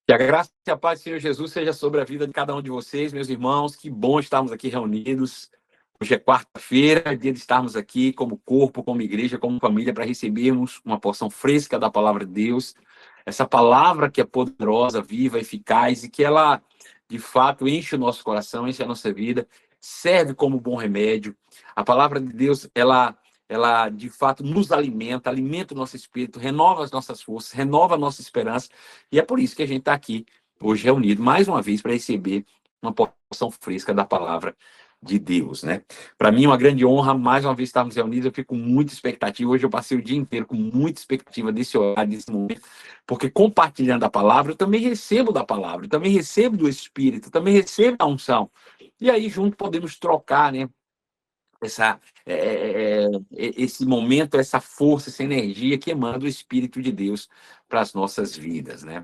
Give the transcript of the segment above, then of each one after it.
Que a graça e a paz do Senhor Jesus seja sobre a vida de cada um de vocês, meus irmãos. Que bom estarmos aqui reunidos. Hoje é quarta-feira, é dia de estarmos aqui como corpo, como igreja, como família, para recebermos uma porção fresca da palavra de Deus. Essa palavra que é poderosa, viva, eficaz e que ela, de fato, enche o nosso coração, enche a nossa vida, serve como bom remédio. A palavra de Deus, ela de fato nos alimenta, alimenta o nosso espírito, renova as nossas forças, renova a nossa esperança. E é por isso que a gente está aqui hoje reunido mais uma vez para receber uma porção fresca da palavra de Deus, né? Para mim é uma grande honra mais uma vez estarmos reunidos. Eu fico com muita expectativa. Hoje eu passei o dia inteiro com muita expectativa desse horário, desse momento, porque compartilhando a palavra eu também recebo da palavra, eu também recebo do Espírito, eu também recebo da unção. E aí junto podemos trocar, né? Esse momento, essa força, essa energia que emana do Espírito de Deus para as nossas vidas, né?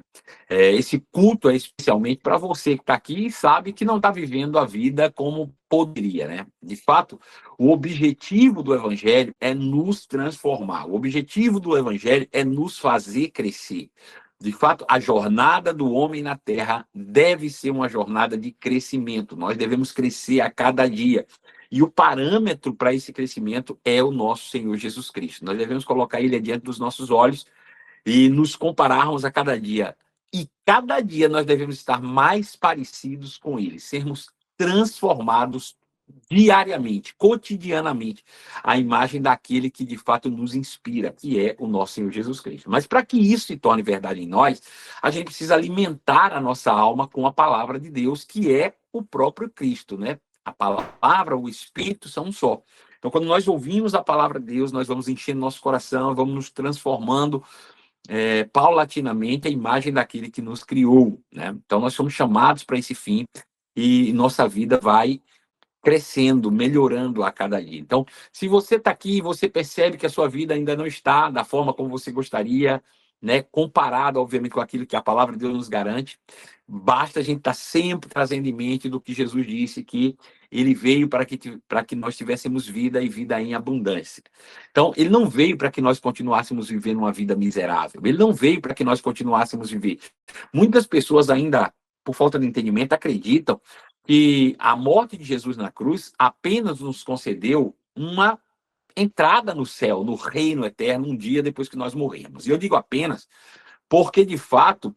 Esse culto é especialmente para você que está aqui e sabe que não está vivendo a vida como poderia, né? De fato, o objetivo do Evangelho é nos transformar. O objetivo do Evangelho é nos fazer crescer. De fato, a jornada do homem na Terra deve ser uma jornada de crescimento. Nós devemos crescer a cada dia. E o parâmetro para esse crescimento é o nosso Senhor Jesus Cristo. Nós devemos colocar ele diante dos nossos olhos e nos compararmos a cada dia. E cada dia nós devemos estar mais parecidos com ele, sermos transformados diariamente, cotidianamente, à imagem daquele que de fato nos inspira, que é o nosso Senhor Jesus Cristo. Mas para que isso se torne verdade em nós, a gente precisa alimentar a nossa alma com a palavra de Deus, que é o próprio Cristo, né? A palavra, o Espírito são um só. Então, quando nós ouvimos a palavra de Deus, nós vamos enchendo nosso coração, vamos nos transformando paulatinamente a imagem daquele que nos criou, né? Então, nós somos chamados para esse fim e nossa vida vai crescendo, melhorando a cada dia. Então, se você está aqui e você percebe que a sua vida ainda não está da forma como você gostaria, né, comparado, obviamente, com aquilo que a palavra de Deus nos garante, basta a gente estar sempre trazendo em mente do que Jesus disse, que ele veio para que nós tivéssemos vida e vida em abundância. Então, ele não veio para que nós continuássemos vivendo uma vida miserável. Ele não veio para que nós continuássemos viver. Muitas pessoas ainda, por falta de entendimento, acreditam que a morte de Jesus na cruz apenas nos concedeu uma entrada no céu, no reino eterno, um dia depois que nós morremos. E eu digo apenas porque, de fato,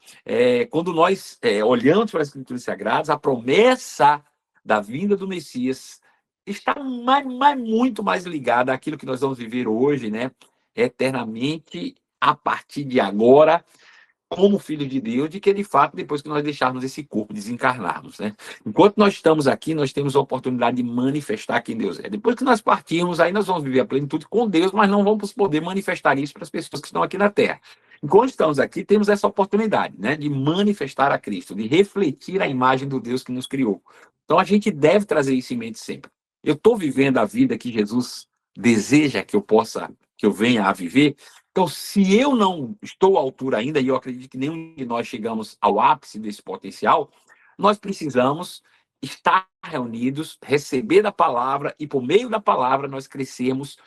quando nós olhamos para as Escrituras Sagradas, a promessa da vinda do Messias está muito mais ligada àquilo que nós vamos viver hoje, né? Eternamente, a partir de agora, como filho de Deus, de que, de fato, depois que nós deixarmos esse corpo, desencarnarmos, né? Enquanto nós estamos aqui, nós temos a oportunidade de manifestar quem Deus é. Depois que nós partirmos, aí nós vamos viver a plenitude com Deus, mas não vamos poder manifestar isso para as pessoas que estão aqui na Terra. Enquanto estamos aqui, temos essa oportunidade, né, de manifestar a Cristo, de refletir a imagem do Deus que nos criou. Então, a gente deve trazer isso em mente sempre. Eu estou vivendo a vida que Jesus deseja que eu venha a viver. Então, se eu não estou à altura ainda, e eu acredito que nenhum de nós chegamos ao ápice desse potencial, nós precisamos estar reunidos, receber da palavra e, por meio da palavra, nós crescermos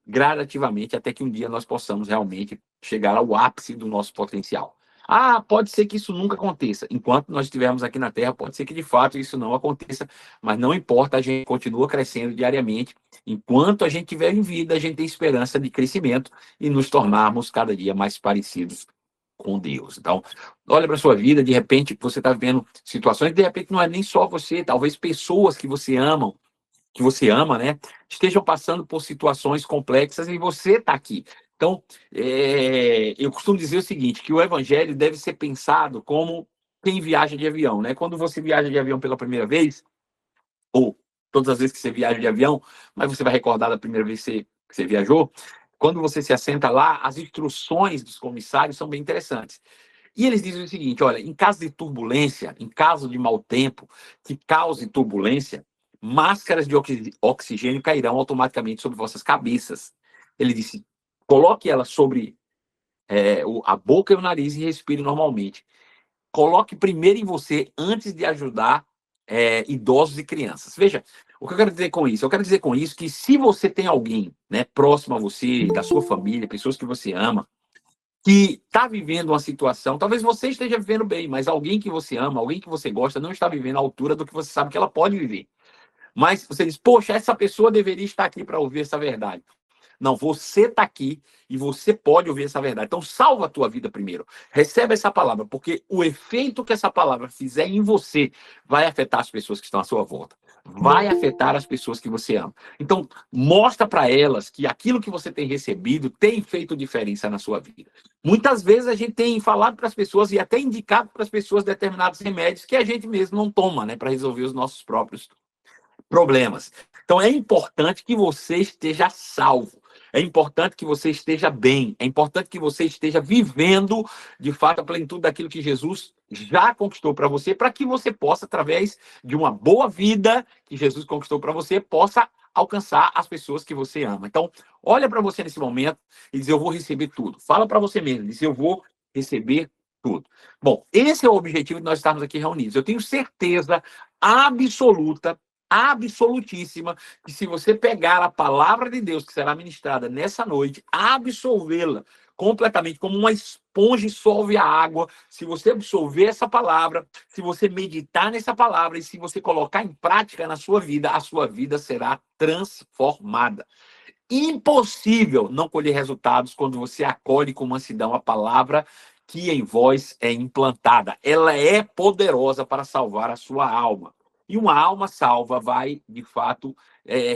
gradativamente até que um dia nós possamos realmente chegar ao ápice do nosso potencial. Ah, pode ser que isso nunca aconteça. Enquanto nós estivermos aqui na Terra, pode ser que de fato isso não aconteça, mas não importa, a gente continua crescendo diariamente. Enquanto a gente estiver em vida, a gente tem esperança de crescimento e nos tornarmos cada dia mais parecidos com Deus. Então, olha para a sua vida, de repente você está vivendo situações, de repente não é nem só você, talvez pessoas que você ama, né, estejam passando por situações complexas e você está aqui. Então, eu costumo dizer o seguinte, que o evangelho deve ser pensado como quem viaja de avião, né? Quando você viaja de avião pela primeira vez, ou todas as vezes que você viaja de avião, mas você vai recordar da primeira vez que você viajou, quando você se assenta lá, as instruções dos comissários são bem interessantes. E eles dizem o seguinte, olha, em caso de turbulência, em caso de mau tempo, que cause turbulência, máscaras de oxigênio cairão automaticamente sobre vossas cabeças. Ele disse, coloque elas sobre a boca e o nariz e respire normalmente. Coloque primeiro em você antes de ajudar idosos e crianças. Veja, o que eu quero dizer com isso? Eu quero dizer com isso que se você tem alguém, né, próximo a você, da sua família, pessoas que você ama, que está vivendo uma situação, talvez você esteja vivendo bem, mas alguém que você ama, alguém que você gosta, não está vivendo à altura do que você sabe que ela pode viver. Mas você diz, poxa, essa pessoa deveria estar aqui para ouvir essa verdade. Não, você está aqui e você pode ouvir essa verdade. Então, salva a tua vida primeiro. Recebe essa palavra, porque o efeito que essa palavra fizer em você vai afetar as pessoas que estão à sua volta. Vai afetar as pessoas que você ama. Então, mostra para elas que aquilo que você tem recebido tem feito diferença na sua vida. Muitas vezes a gente tem falado para as pessoas e até indicado para as pessoas determinados remédios que a gente mesmo não toma, né, para resolver os nossos próprios problemas. Então é importante que você esteja salvo. É importante que você esteja bem. É importante que você esteja vivendo, de fato, a plenitude daquilo que Jesus já conquistou para você, para que você possa, através de uma boa vida que Jesus conquistou para você, possa alcançar as pessoas que você ama. Então, olha para você nesse momento e diz, eu vou receber tudo. Fala para você mesmo, diz, eu vou receber tudo. Bom, esse é o objetivo de nós estarmos aqui reunidos. Eu tenho certeza absoluta, absolutíssima, que se você pegar a palavra de Deus que será ministrada nessa noite, absorvê-la completamente, como uma esponja dissolve a água, se você absorver essa palavra, se você meditar nessa palavra e se você colocar em prática na sua vida, a sua vida será transformada. Impossível não colher resultados quando você acolhe com mansidão a palavra que em vós é implantada. Ela é poderosa para salvar a sua alma. E uma alma salva vai, de fato,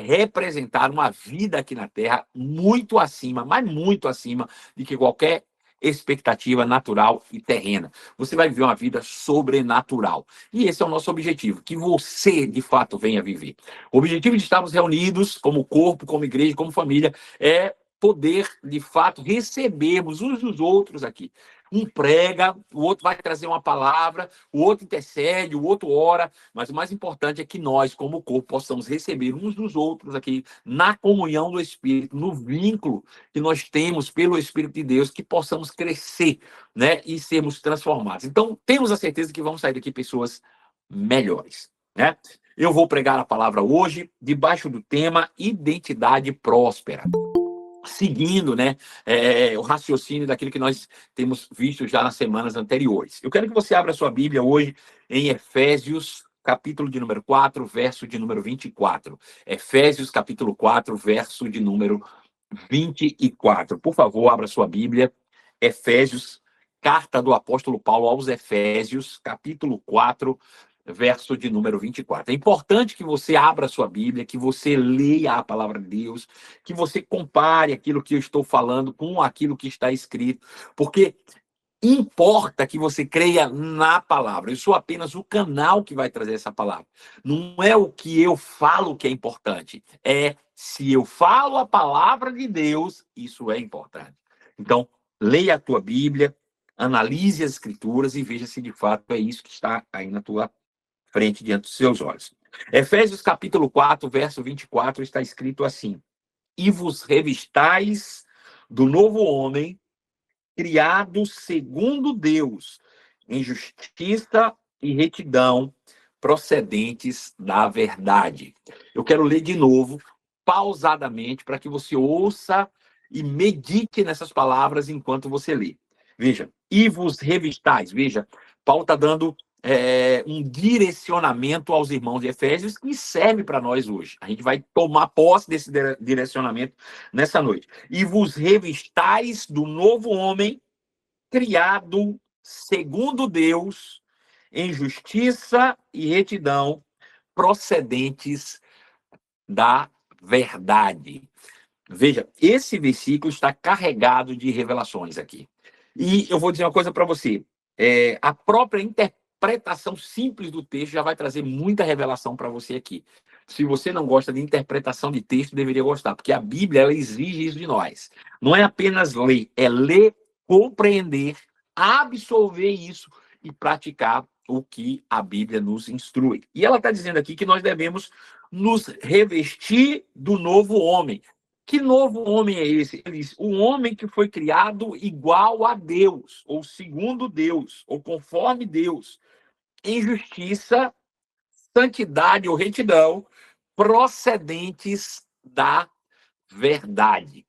representar uma vida aqui na Terra muito acima, mas muito acima de que qualquer expectativa natural e terrena. Você vai viver uma vida sobrenatural. E esse é o nosso objetivo, que você, de fato, venha viver. O objetivo de estarmos reunidos como corpo, como igreja, como família, é poder, de fato, recebermos uns dos outros aqui. Um prega, o outro vai trazer uma palavra, o outro intercede, o outro ora, mas o mais importante é que nós, como corpo, possamos receber uns dos outros aqui na comunhão do Espírito, no vínculo que nós temos pelo Espírito de Deus, que possamos crescer, né, e sermos transformados. Então, temos a certeza que vamos sair daqui pessoas melhores, né? Eu vou pregar a palavra hoje, debaixo do tema identidade próspera, seguindo, né, o raciocínio daquilo que nós temos visto já nas semanas anteriores. Eu quero que você abra a sua Bíblia hoje em Efésios, capítulo de número 4, verso de número 24. Efésios, capítulo 4, verso de número 24. Por favor, abra a sua Bíblia. Efésios, carta do apóstolo Paulo aos Efésios, capítulo 4, verso de número 24. É importante que você abra a sua Bíblia, que você leia a palavra de Deus, que você compare aquilo que eu estou falando com aquilo que está escrito, porque importa que você creia na palavra. Eu sou apenas o canal que vai trazer essa palavra. Não é o que eu falo que é importante, é se eu falo a palavra de Deus, isso é importante. Então, leia a tua Bíblia, analise as escrituras e veja se de fato é isso que está aí na tua frente diante dos seus olhos. Efésios capítulo 4, verso 24, está escrito assim: e vos revistais do novo homem, criado segundo Deus, em justiça e retidão, procedentes da verdade. Eu quero ler de novo, pausadamente, para que você ouça e medite nessas palavras enquanto você lê. Veja, e vos revistais. Veja, Paulo está dando um direcionamento aos irmãos de Efésios que serve para nós hoje. A gente vai tomar posse desse direcionamento nessa noite. E vos revistais do novo homem, criado segundo Deus, em justiça e retidão, procedentes da verdade. Veja, esse versículo está carregado de revelações aqui. E eu vou dizer uma coisa para você. A própria interpretação simples do texto já vai trazer muita revelação para você aqui. Se você não gosta de interpretação de texto, deveria gostar, porque a Bíblia ela exige isso de nós. Não é apenas ler, é ler, compreender, absorver isso e praticar o que a Bíblia nos instrui. E ela está dizendo aqui que nós devemos nos revestir do novo homem. Que novo homem é esse? Ele diz, o homem que foi criado igual a Deus, ou segundo Deus, ou conforme Deus, em justiça, santidade ou retidão, procedentes da verdade.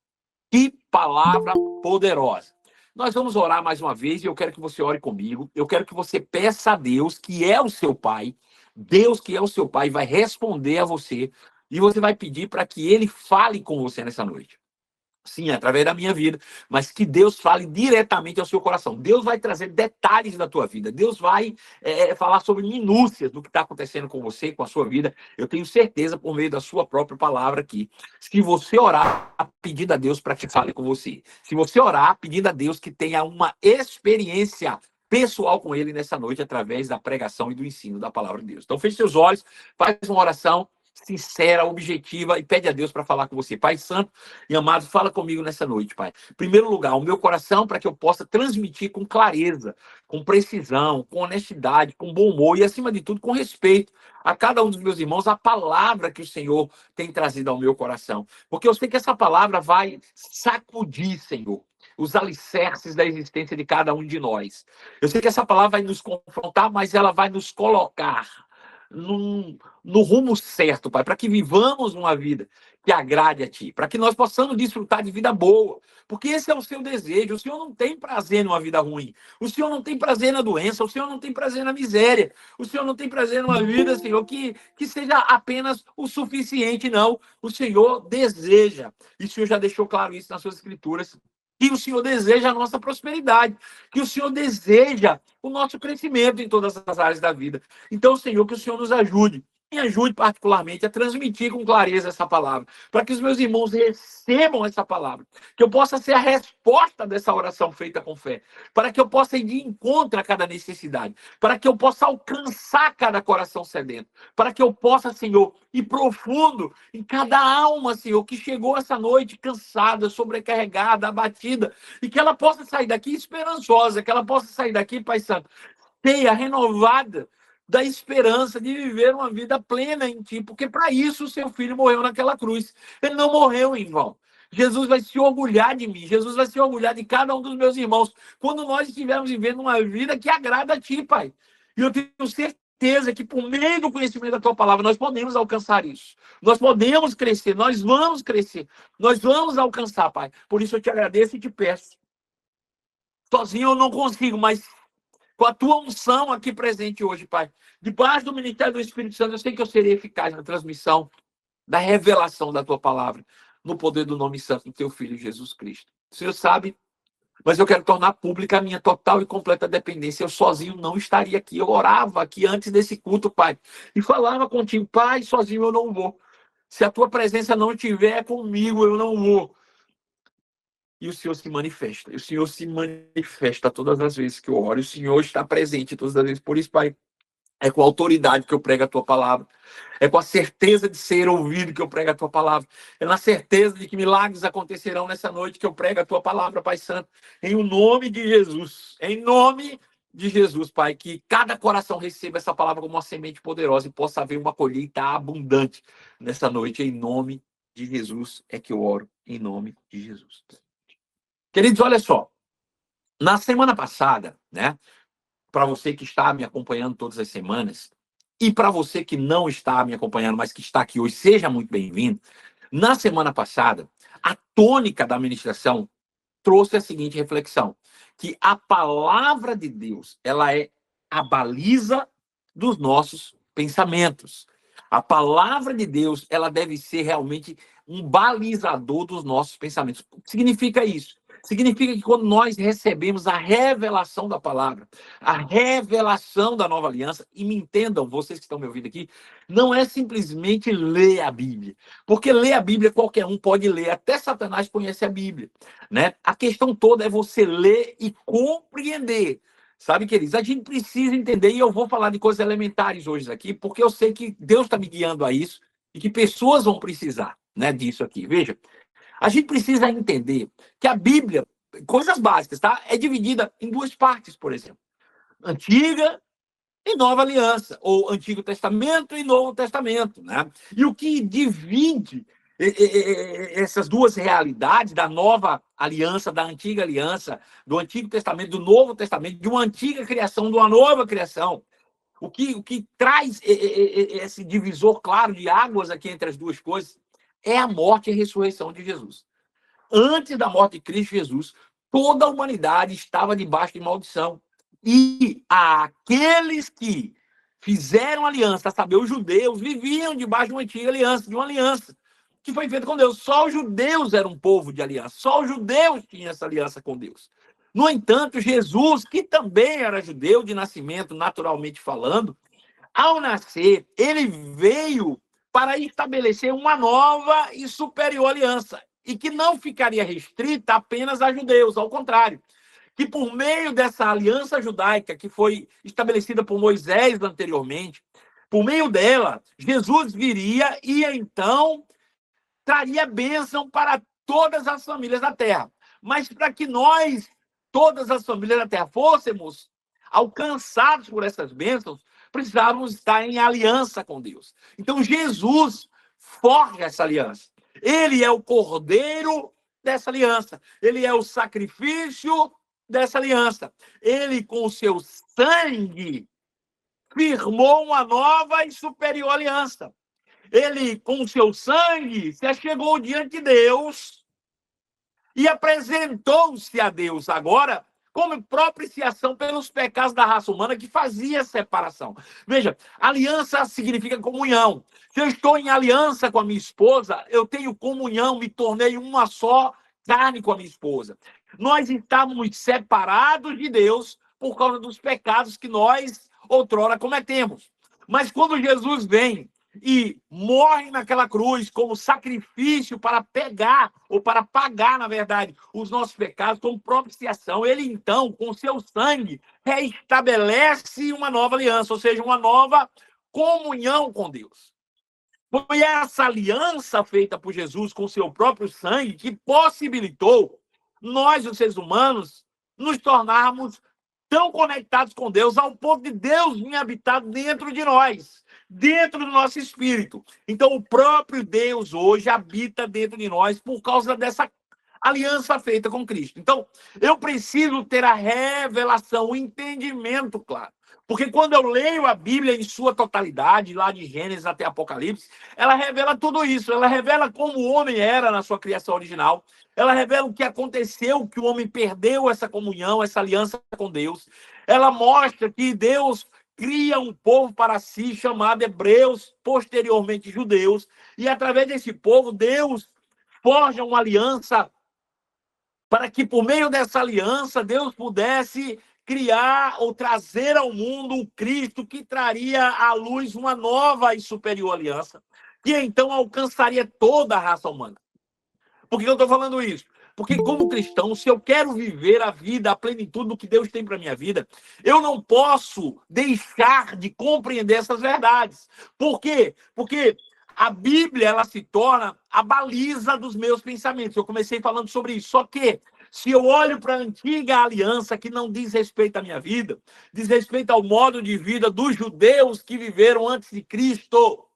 Que palavra poderosa. Nós vamos orar mais uma vez e eu quero que você ore comigo. Eu quero que você peça a Deus, que é o seu Pai. Deus, que é o seu Pai, vai responder a você. E você vai pedir para que Ele fale com você nessa noite. Sim, através da minha vida, mas que Deus fale diretamente ao seu coração. Deus vai trazer detalhes da tua vida. Deus vai falar sobre minúcias do que está acontecendo com você, com a sua vida. Eu tenho certeza, por meio da sua própria palavra aqui, se você orar pedindo a Deus para que fale com você, se você orar pedindo a Deus que tenha uma experiência pessoal com Ele nessa noite, através da pregação e do ensino da palavra de Deus. Então, feche seus olhos, faz uma oração sincera, objetiva, e pede a Deus para falar com você. Pai Santo e amado, fala comigo nessa noite, Pai. Em primeiro lugar, o meu coração, para que eu possa transmitir com clareza, com precisão, com honestidade, com bom humor e, acima de tudo, com respeito a cada um dos meus irmãos, a palavra que o Senhor tem trazido ao meu coração. Porque eu sei que essa palavra vai sacudir, Senhor, os alicerces da existência de cada um de nós. Eu sei que essa palavra vai nos confrontar, mas ela vai nos colocar no rumo certo, Pai, para que vivamos uma vida que agrade a Ti, para que nós possamos desfrutar de vida boa, porque esse é o seu desejo. O Senhor não tem prazer numa vida ruim, o Senhor não tem prazer na doença, o Senhor não tem prazer na miséria, o Senhor não tem prazer numa vida, Senhor, que seja apenas o suficiente, não. O Senhor deseja, e o Senhor já deixou claro isso nas suas escrituras, que o Senhor deseja a nossa prosperidade, que o Senhor deseja o nosso crescimento em todas as áreas da vida. Então, Senhor, que o Senhor nos ajude. Me ajude particularmente a transmitir com clareza essa palavra, para que os meus irmãos recebam essa palavra, que eu possa ser a resposta dessa oração feita com fé, para que eu possa ir de encontro a cada necessidade, para que eu possa alcançar cada coração sedento, para que eu possa, Senhor, ir profundo em cada alma, Senhor, que chegou essa noite cansada, sobrecarregada, abatida, e que ela possa sair daqui esperançosa, que ela possa sair daqui, Pai Santo, cheia, renovada, da esperança de viver uma vida plena em Ti, porque para isso o seu filho morreu naquela cruz. Ele não morreu em vão. Jesus vai se orgulhar de mim, Jesus vai se orgulhar de cada um dos meus irmãos, quando nós estivermos vivendo uma vida que agrada a Ti, Pai. E eu tenho certeza que por meio do conhecimento da Tua palavra, nós podemos alcançar isso. Nós podemos crescer, nós vamos crescer, nós vamos alcançar, Pai. Por isso eu te agradeço e te peço. Sozinho eu não consigo, mas com a tua unção aqui presente hoje, Pai, debaixo do ministério do Espírito Santo, eu sei que eu serei eficaz na transmissão da revelação da tua palavra, no poder do nome santo do teu Filho Jesus Cristo. O Senhor sabe, mas eu quero tornar pública a minha total e completa dependência. Eu sozinho não estaria aqui. Eu orava aqui antes desse culto, Pai, e falava contigo, Pai, sozinho eu não vou. Se a tua presença não estiver comigo, eu não vou. E o Senhor se manifesta. E o Senhor se manifesta todas as vezes que eu oro. E o Senhor está presente todas as vezes. Por isso, Pai, é com a autoridade que eu prego a Tua palavra. É com a certeza de ser ouvido que eu prego a Tua palavra. É na certeza de que milagres acontecerão nessa noite que eu prego a Tua palavra, Pai Santo. Em o nome de Jesus. Em nome de Jesus, Pai. Que cada coração receba essa palavra como uma semente poderosa e possa haver uma colheita abundante nessa noite. Em nome de Jesus é que eu oro. Em nome de Jesus. Queridos, olha só, na semana passada, né, para você que está me acompanhando todas as semanas, e para você que não está me acompanhando, mas que está aqui hoje, seja muito bem-vindo. Na semana passada, a tônica da ministração trouxe a seguinte reflexão, que a palavra de Deus, ela é a baliza dos nossos pensamentos. A palavra de Deus, ela deve ser realmente um balizador dos nossos pensamentos. O que significa isso? Significa que quando nós recebemos a revelação da palavra, a revelação da nova aliança, e me entendam, vocês que estão me ouvindo aqui, não é simplesmente ler a Bíblia. Porque ler a Bíblia qualquer um pode ler, até Satanás conhece a Bíblia, né? A questão toda é você ler e compreender. Sabe, queridos, a gente precisa entender, e eu vou falar de coisas elementares hoje aqui, porque eu sei que Deus está me guiando a isso, e que pessoas vão precisar, né, disso aqui. Veja, a gente precisa entender que a Bíblia, coisas básicas, tá? É dividida em duas partes, por exemplo. Antiga e Nova Aliança, ou Antigo Testamento e Novo Testamento, né? E o que divide essas duas realidades, da Nova Aliança, da Antiga Aliança, do Antigo Testamento, do Novo Testamento, de uma antiga criação, de uma nova criação, o que traz esse divisor claro de águas aqui entre as duas coisas, é a morte e a ressurreição de Jesus. Antes da morte de Cristo Jesus, toda a humanidade estava debaixo de maldição. E aqueles que fizeram aliança, a saber, os judeus, viviam debaixo de uma antiga aliança, de uma aliança que foi feita com Deus. Só os judeus eram um povo de aliança, só os judeus tinham essa aliança com Deus. No entanto, Jesus, que também era judeu de nascimento, naturalmente falando, ao nascer, ele veio para estabelecer uma nova e superior aliança, e que não ficaria restrita apenas a judeus, ao contrário, que por meio dessa aliança judaica que foi estabelecida por Moisés anteriormente, por meio dela, Jesus viria e então traria bênção para todas as famílias da terra. Mas para que nós, todas as famílias da terra, fôssemos alcançados por essas bênçãos, precisávamos estar em aliança com Deus. Então, Jesus forja essa aliança. Ele é o cordeiro dessa aliança. Ele é o sacrifício dessa aliança. Ele, com o seu sangue, firmou uma nova e superior aliança. Ele, com o seu sangue, se achegou diante de Deus e apresentou-se a Deus agora como propiciação pelos pecados da raça humana que fazia separação. Veja, aliança significa comunhão. Se eu estou em aliança com a minha esposa, eu tenho comunhão, me tornei uma só carne com a minha esposa. Nós estávamos separados de Deus por causa dos pecados que nós outrora cometemos. Mas quando Jesus vem e morre naquela cruz como sacrifício para pegar, ou para pagar, na verdade, os nossos pecados, como propiciação. Ele, então, com seu sangue, reestabelece uma nova aliança, ou seja, uma nova comunhão com Deus. Foi essa aliança feita por Jesus com seu próprio sangue que possibilitou nós, os seres humanos, nos tornarmos tão conectados com Deus ao ponto de Deus vir habitar dentro de nós, dentro do nosso espírito. Então, o próprio Deus hoje habita dentro de nós por causa dessa aliança feita com Cristo. Então, eu preciso ter a revelação, o entendimento claro. Porque quando eu leio a Bíblia em sua totalidade, lá de Gênesis até Apocalipse, ela revela tudo isso. Ela revela como o homem era na sua criação original. Ela revela o que aconteceu, que o homem perdeu essa comunhão, essa aliança com Deus. Ela mostra que Deus cria um povo para si, chamado hebreus, posteriormente judeus. E através desse povo, Deus forja uma aliança para que, por meio dessa aliança, Deus pudesse criar ou trazer ao mundo o Cristo que traria à luz uma nova e superior aliança, que então alcançaria toda a raça humana. Por que eu estou falando isso? Porque, como cristão, se eu quero viver a vida, a plenitude do que Deus tem para a minha vida, eu não posso deixar de compreender essas verdades. Por quê? Porque a Bíblia, ela se torna a baliza dos meus pensamentos. Eu comecei falando sobre isso. Só que, se eu olho para a antiga aliança, que não diz respeito à minha vida, diz respeito ao modo de vida dos judeus que viveram antes de Cristo,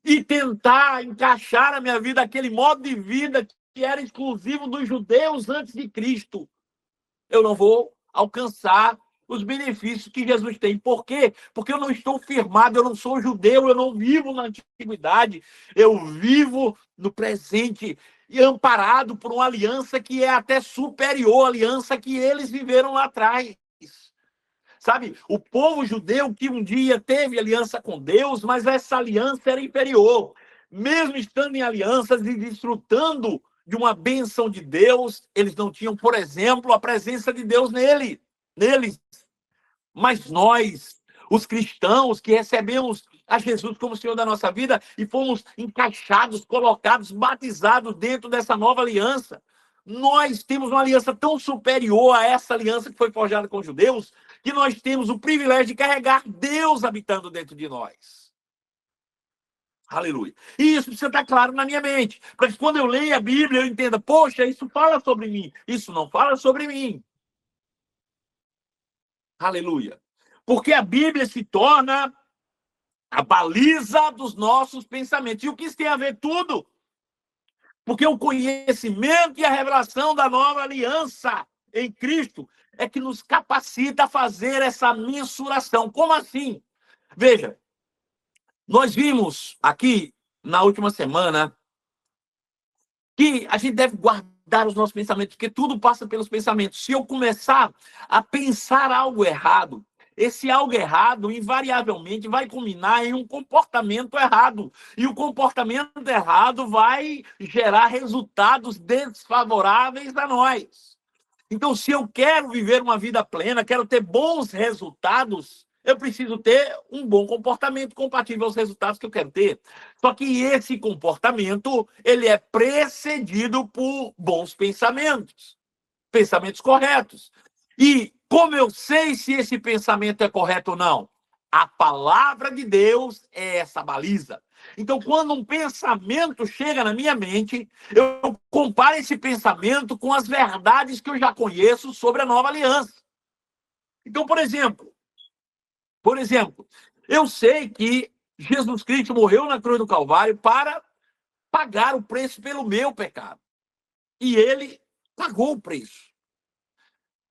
e tentar encaixar na minha vida aquele modo de vida que era exclusivo dos judeus antes de Cristo, eu não vou alcançar os benefícios que Jesus tem. Por quê? Porque eu não estou firmado, eu não sou judeu, eu não vivo na antiguidade, eu vivo no presente e amparado por uma aliança que é até superior à aliança que eles viveram lá atrás. Sabe, o povo judeu que um dia teve aliança com Deus, mas essa aliança era inferior. Mesmo estando em alianças e desfrutando de uma bênção de Deus, eles não tinham, por exemplo, a presença de Deus neles. Mas nós, os cristãos que recebemos a Jesus como Senhor da nossa vida e fomos encaixados, colocados, batizados dentro dessa nova aliança, nós temos uma aliança tão superior a essa aliança que foi forjada com os judeus, que nós temos o privilégio de carregar Deus habitando dentro de nós. Aleluia. E isso precisa estar claro na minha mente, para que quando eu leio a Bíblia eu entenda, poxa, isso fala sobre mim, isso não fala sobre mim. Aleluia. Porque a Bíblia se torna a baliza dos nossos pensamentos. E o que isso tem a ver? Tudo. Porque o conhecimento e a revelação da nova aliança em Cristo é que nos capacita a fazer essa mensuração. Como assim? Veja, nós vimos aqui na última semana que a gente deve guardar os nossos pensamentos, porque tudo passa pelos pensamentos. Se eu começar a pensar algo errado, esse algo errado, invariavelmente, vai culminar em um comportamento errado. E o comportamento errado vai gerar resultados desfavoráveis a nós. Então, se eu quero viver uma vida plena, quero ter bons resultados, eu preciso ter um bom comportamento compatível aos resultados que eu quero ter. Só que esse comportamento, ele é precedido por bons pensamentos, pensamentos corretos. E como eu sei se esse pensamento é correto ou não? A palavra de Deus é essa baliza. Então, quando um pensamento chega na minha mente, eu comparo esse pensamento com as verdades que eu já conheço sobre a nova aliança. Então, por exemplo, eu sei que Jesus Cristo morreu na cruz do Calvário para pagar o preço pelo meu pecado. E ele pagou o preço.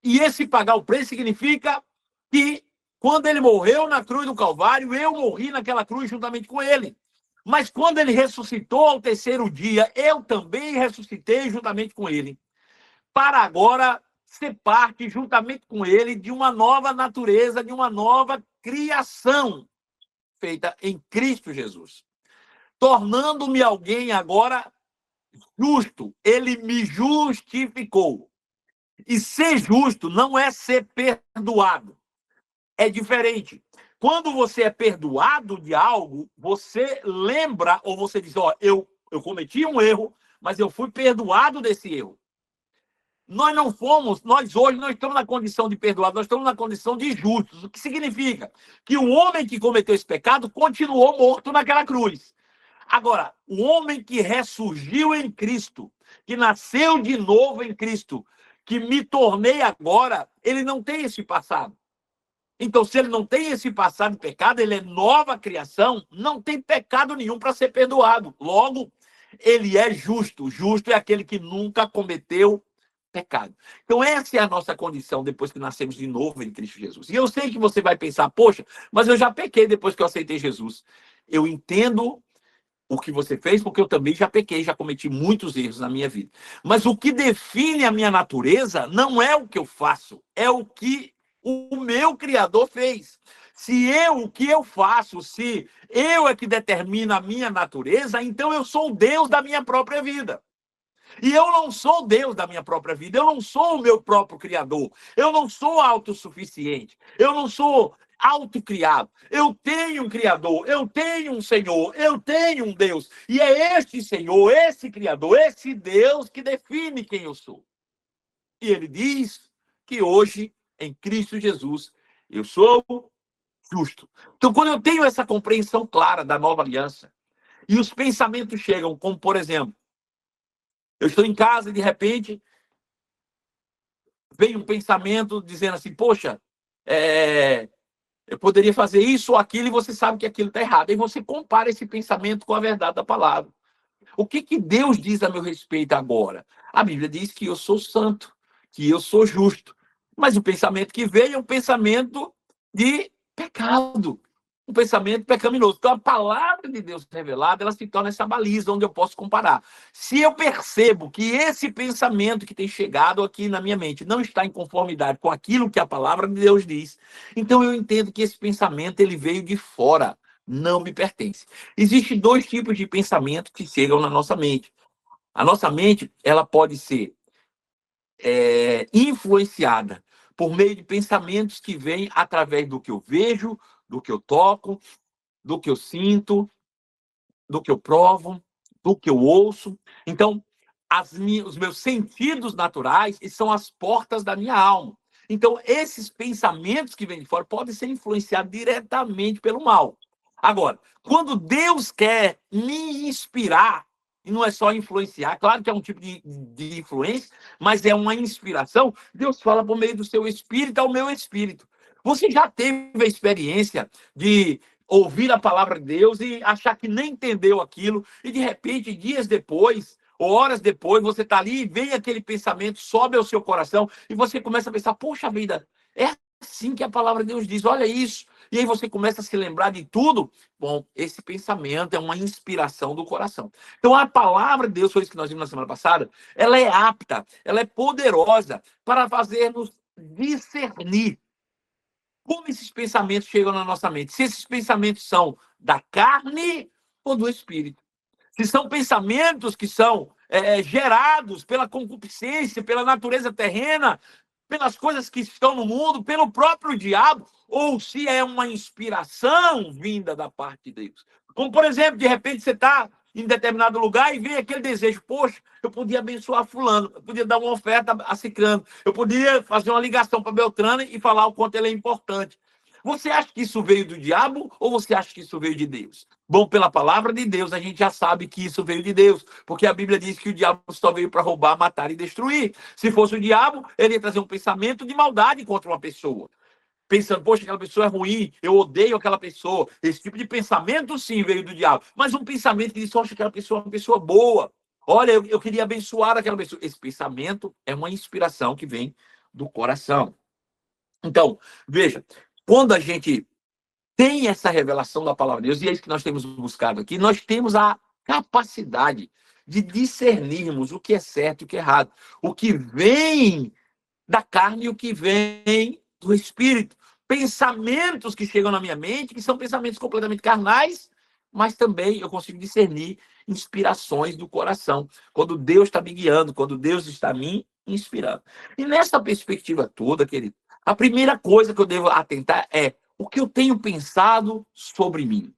E esse pagar o preço significa que quando ele morreu na cruz do Calvário, eu morri naquela cruz juntamente com ele. Mas quando ele ressuscitou ao terceiro dia, eu também ressuscitei juntamente com ele. Para agora ser parte, juntamente com ele, de uma nova natureza, de uma nova criação feita em Cristo Jesus. Tornando-me alguém agora justo. Ele me justificou. E ser justo não é ser perdoado. É diferente. Quando você é perdoado de algo, você lembra ou você diz, ó, eu cometi um erro, mas eu fui perdoado desse erro. Nós hoje não estamos na condição de perdoado, nós estamos na condição de justos. O que significa? Que o homem que cometeu esse pecado continuou morto naquela cruz. Agora, o homem que ressurgiu em Cristo, que nasceu de novo em Cristo, que me tornei agora, ele não tem esse passado. Então, se ele não tem esse passado de pecado, ele é nova criação, não tem pecado nenhum para ser perdoado. Logo, ele é justo. Justo é aquele que nunca cometeu pecado. Então, essa é a nossa condição depois que nascemos de novo em Cristo Jesus. E eu sei que você vai pensar, poxa, mas eu já pequei depois que eu aceitei Jesus. Eu entendo o que você fez, porque eu também já pequei, já cometi muitos erros na minha vida. Mas o que define a minha natureza não é o que eu faço, é o que o meu Criador fez. O que eu faço, se eu é que determina a minha natureza, então eu sou o Deus da minha própria vida. E eu não sou Deus da minha própria vida, eu não sou o meu próprio Criador, eu não sou autossuficiente, eu não sou autocriado. Eu tenho um Criador, eu tenho um Senhor, eu tenho um Deus. E é este Senhor, esse Criador, esse Deus que define quem eu sou. E ele diz que hoje, em Cristo Jesus, eu sou justo. Então, quando eu tenho essa compreensão clara da nova aliança, e os pensamentos chegam, como por exemplo, eu estou em casa e de repente vem um pensamento dizendo assim, poxa, eu poderia fazer isso ou aquilo e você sabe que aquilo está errado. Aí você compara esse pensamento com a verdade da palavra. O que Deus diz a meu respeito agora? A Bíblia diz que eu sou santo, que eu sou justo. Mas o pensamento que veio é um pensamento de pecado, um pensamento pecaminoso. Então, a palavra de Deus revelada, ela se torna essa baliza onde eu posso comparar. Se eu percebo que esse pensamento que tem chegado aqui na minha mente não está em conformidade com aquilo que a palavra de Deus diz, então eu entendo que esse pensamento ele veio de fora, não me pertence. Existem dois tipos de pensamento que chegam na nossa mente. A nossa mente, ela pode ser influenciada por meio de pensamentos que vêm através do que eu vejo, do que eu toco, do que eu sinto, do que eu provo, do que eu ouço. Então, os meus sentidos naturais são as portas da minha alma. Então, esses pensamentos que vêm de fora podem ser influenciados diretamente pelo mal. Agora, quando Deus quer me inspirar, e não é só influenciar, claro que é um tipo de influência, mas é uma inspiração, Deus fala por meio do seu espírito ao meu espírito. Você já teve a experiência de ouvir a palavra de Deus e achar que nem entendeu aquilo, e de repente, dias depois, ou horas depois, você está ali e vem aquele pensamento, sobe ao seu coração, e você começa a pensar, poxa vida, essa assim que a palavra de Deus diz, olha isso. E aí você começa a se lembrar de tudo. Bom, esse pensamento é uma inspiração do coração. Então a palavra de Deus, foi isso que nós vimos na semana passada, ela é apta, ela é poderosa para fazer-nos discernir como esses pensamentos chegam na nossa mente. Se esses pensamentos são da carne ou do espírito. Se são pensamentos que são gerados pela concupiscência, pela natureza terrena, pelas coisas que estão no mundo, pelo próprio diabo, ou se é uma inspiração vinda da parte de Deus. Como, por exemplo, de repente você está em determinado lugar e vem aquele desejo, poxa, eu podia abençoar fulano, eu podia dar uma oferta a ciclano, eu podia fazer uma ligação para Beltrano e falar o quanto ele é importante. Você acha que isso veio do diabo ou você acha que isso veio de Deus? Bom, pela palavra de Deus, a gente já sabe que isso veio de Deus, porque a Bíblia diz que o diabo só veio para roubar, matar e destruir. Se fosse o diabo, ele ia trazer um pensamento de maldade contra uma pessoa. Pensando, poxa, aquela pessoa é ruim, eu odeio aquela pessoa. Esse tipo de pensamento, sim, veio do diabo. Mas um pensamento que diz, poxa, aquela pessoa é uma pessoa boa. Olha, eu queria abençoar aquela pessoa. Esse pensamento é uma inspiração que vem do coração. Então, veja, quando a gente tem essa revelação da palavra de Deus, e é isso que nós temos buscado aqui, nós temos a capacidade de discernirmos o que é certo e o que é errado. O que vem da carne e o que vem do espírito. Pensamentos que chegam na minha mente, que são pensamentos completamente carnais, mas também eu consigo discernir inspirações do coração. Quando Deus está me guiando, quando Deus está me inspirando. E nessa perspectiva toda, querido, a primeira coisa que eu devo atentar é o que eu tenho pensado sobre mim.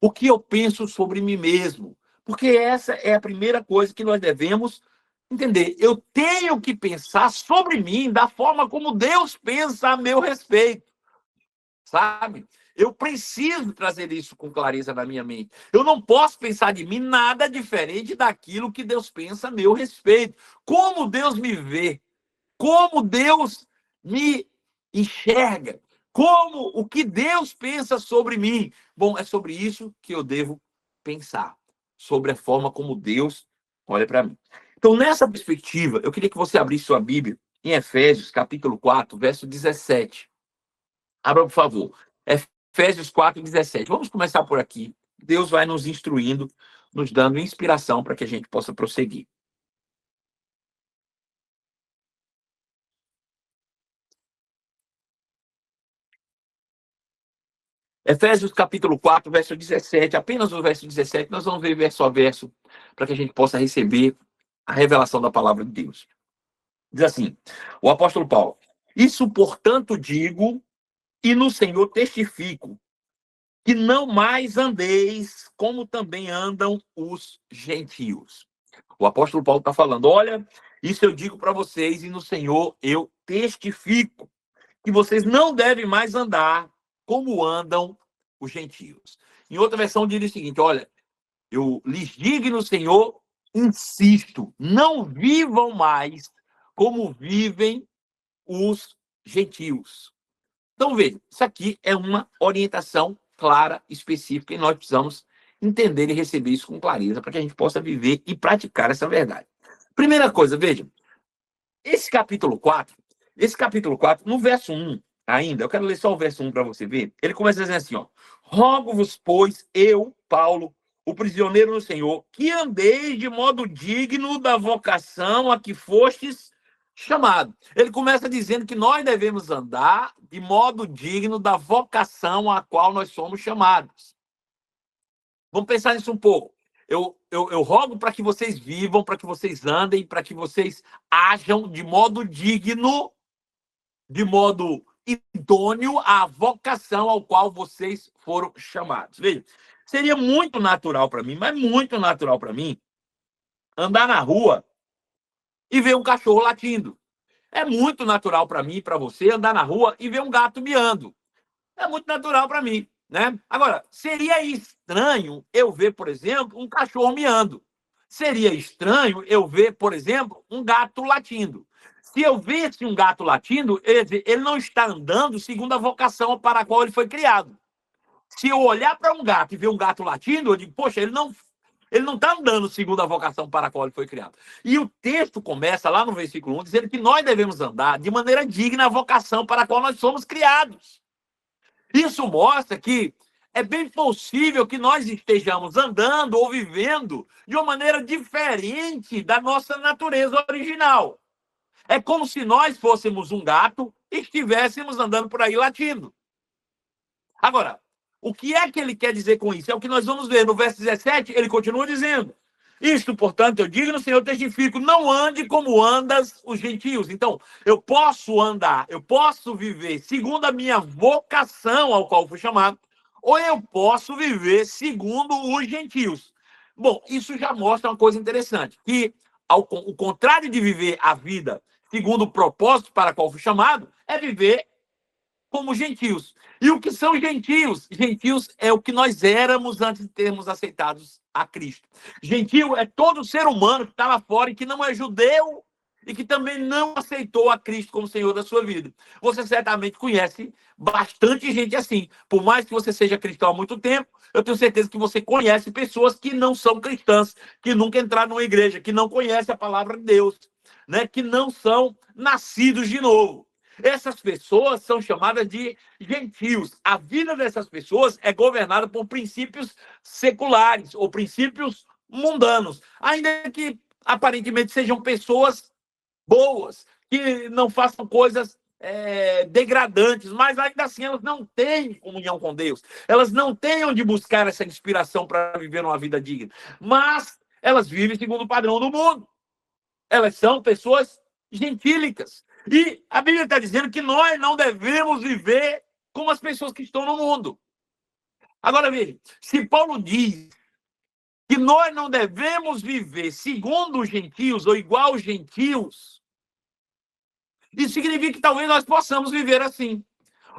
O que eu penso sobre mim mesmo. Porque essa é a primeira coisa que nós devemos entender. Eu tenho que pensar sobre mim da forma como Deus pensa a meu respeito. Sabe? Eu preciso trazer isso com clareza na minha mente. Eu não posso pensar de mim nada diferente daquilo que Deus pensa a meu respeito. Como Deus me vê, como Deus me enxerga, como o que Deus pensa sobre mim. Bom, é sobre isso que eu devo pensar, sobre a forma como Deus olha para mim. Então, nessa perspectiva, eu queria que você abrisse sua Bíblia em Efésios, capítulo 4, verso 17. Abra, por favor. Efésios 4, 17. Vamos começar por aqui. Deus vai nos instruindo, nos dando inspiração para que a gente possa prosseguir. Efésios capítulo 4, verso 17, apenas o verso 17, nós vamos ver verso a verso, para que a gente possa receber a revelação da palavra de Deus. Diz assim, o apóstolo Paulo, isso, portanto, digo, e no Senhor testifico, que não mais andeis como também andam os gentios. O apóstolo Paulo está falando, olha, isso eu digo para vocês, e no Senhor eu testifico, que vocês não devem mais andar como andam os gentios. Em outra versão diz o seguinte, olha, eu lhes digo no Senhor, insisto, não vivam mais como vivem os gentios. Então, veja, isso aqui é uma orientação clara, específica, e nós precisamos entender e receber isso com clareza para que a gente possa viver e praticar essa verdade. Primeira coisa, veja, esse capítulo 4, no verso 1 ainda, eu quero ler só o verso 1 para você ver, ele começa dizendo assim, ó, rogo-vos, pois, eu, Paulo, o prisioneiro no Senhor, que andeis de modo digno da vocação a que fostes chamado. Ele começa dizendo que nós devemos andar de modo digno da vocação a qual nós somos chamados. Vamos pensar nisso um pouco. Eu rogo para que vocês vivam, para que vocês andem, para que vocês ajam de modo digno, de modo idôneo à vocação ao qual vocês foram chamados. Veja, seria muito natural para mim, mas muito natural para mim, andar na rua e ver um cachorro latindo. É muito natural para mim e para você andar na rua e ver um gato miando. É muito natural para mim, né? Agora, seria estranho eu ver, por exemplo, um cachorro miando. Seria estranho eu ver, por exemplo, um gato latindo. Se eu visse um gato latindo, ele não está andando segundo a vocação para a qual ele foi criado. Se eu olhar para um gato e ver um gato latindo, eu digo, poxa, ele não Ele não está andando segundo a vocação para a qual ele foi criado. E o texto começa lá no versículo 1 dizendo que nós devemos andar de maneira digna à vocação para a qual nós somos criados. Isso mostra que é bem possível que nós estejamos andando ou vivendo de uma maneira diferente da nossa natureza original. É como se nós fôssemos um gato e estivéssemos andando por aí latindo. Agora, o que é que ele quer dizer com isso? É o que nós vamos ver no verso 17, ele continua dizendo: isto, portanto, eu digo no Senhor, testifico, não ande como andas os gentios. Então, eu posso andar, eu posso viver segundo a minha vocação ao qual fui chamado, ou eu posso viver segundo os gentios. Bom, isso já mostra uma coisa interessante, que o contrário de viver a vida segundo o propósito para o qual fui chamado, é viver como gentios. E o que são gentios? Gentios é o que nós éramos antes de termos aceitado a Cristo. Gentio é todo ser humano que está lá fora e que não é judeu e que também não aceitou a Cristo como Senhor da sua vida. Você certamente conhece bastante gente assim. Por mais que você seja cristão há muito tempo, eu tenho certeza que você conhece pessoas que não são cristãs, que nunca entraram numa igreja, que não conhecem a palavra de Deus, né? Que não são nascidos de novo. Essas pessoas são chamadas de gentios. A vida dessas pessoas é governada por princípios seculares ou princípios mundanos, ainda que aparentemente sejam pessoas boas, que não façam coisas degradantes, mas ainda assim elas não têm comunhão com Deus. Elas não têm onde buscar essa inspiração para viver uma vida digna. Mas elas vivem segundo o padrão do mundo. Elas são pessoas gentílicas. E a Bíblia está dizendo que nós não devemos viver como as pessoas que estão no mundo. Agora, veja, se Paulo diz que nós não devemos viver segundo os gentios ou igual aos gentios, isso significa que talvez nós possamos viver assim.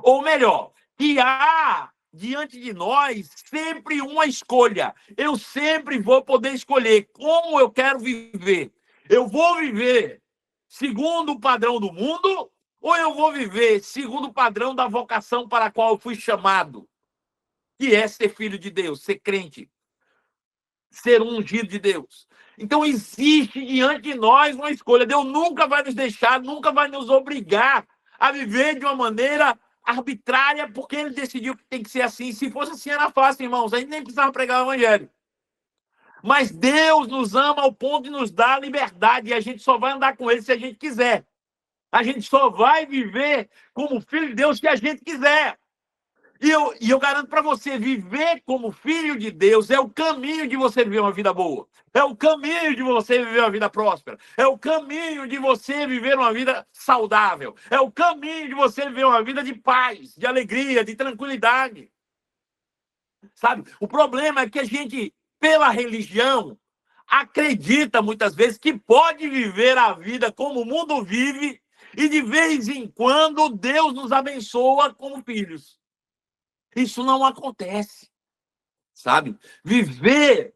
Ou melhor, que há diante de nós sempre uma escolha. Eu sempre vou poder escolher como eu quero viver. Eu vou viver segundo o padrão do mundo ou eu vou viver segundo o padrão da vocação para a qual eu fui chamado, que é ser filho de Deus, ser crente, ser um ungido de Deus. Então existe diante de nós uma escolha. Deus nunca vai nos deixar, nunca vai nos obrigar a viver de uma maneira arbitrária, porque ele decidiu que tem que ser assim. Se fosse assim, era fácil, irmãos. A gente nem precisava pregar o evangelho. Mas Deus nos ama ao ponto de nos dar liberdade, e a gente só vai andar com ele se a gente quiser. A gente só vai viver como filho de Deus se a gente quiser. E eu garanto para você, viver como filho de Deus é o caminho de você viver uma vida boa. É o caminho de você viver uma vida próspera. É o caminho de você viver uma vida saudável. É o caminho de você viver uma vida de paz, de alegria, de tranquilidade. Sabe? O problema é que a gente, pela religião, acredita muitas vezes que pode viver a vida como o mundo vive e de vez em quando Deus nos abençoa como filhos. Isso não acontece, sabe? Viver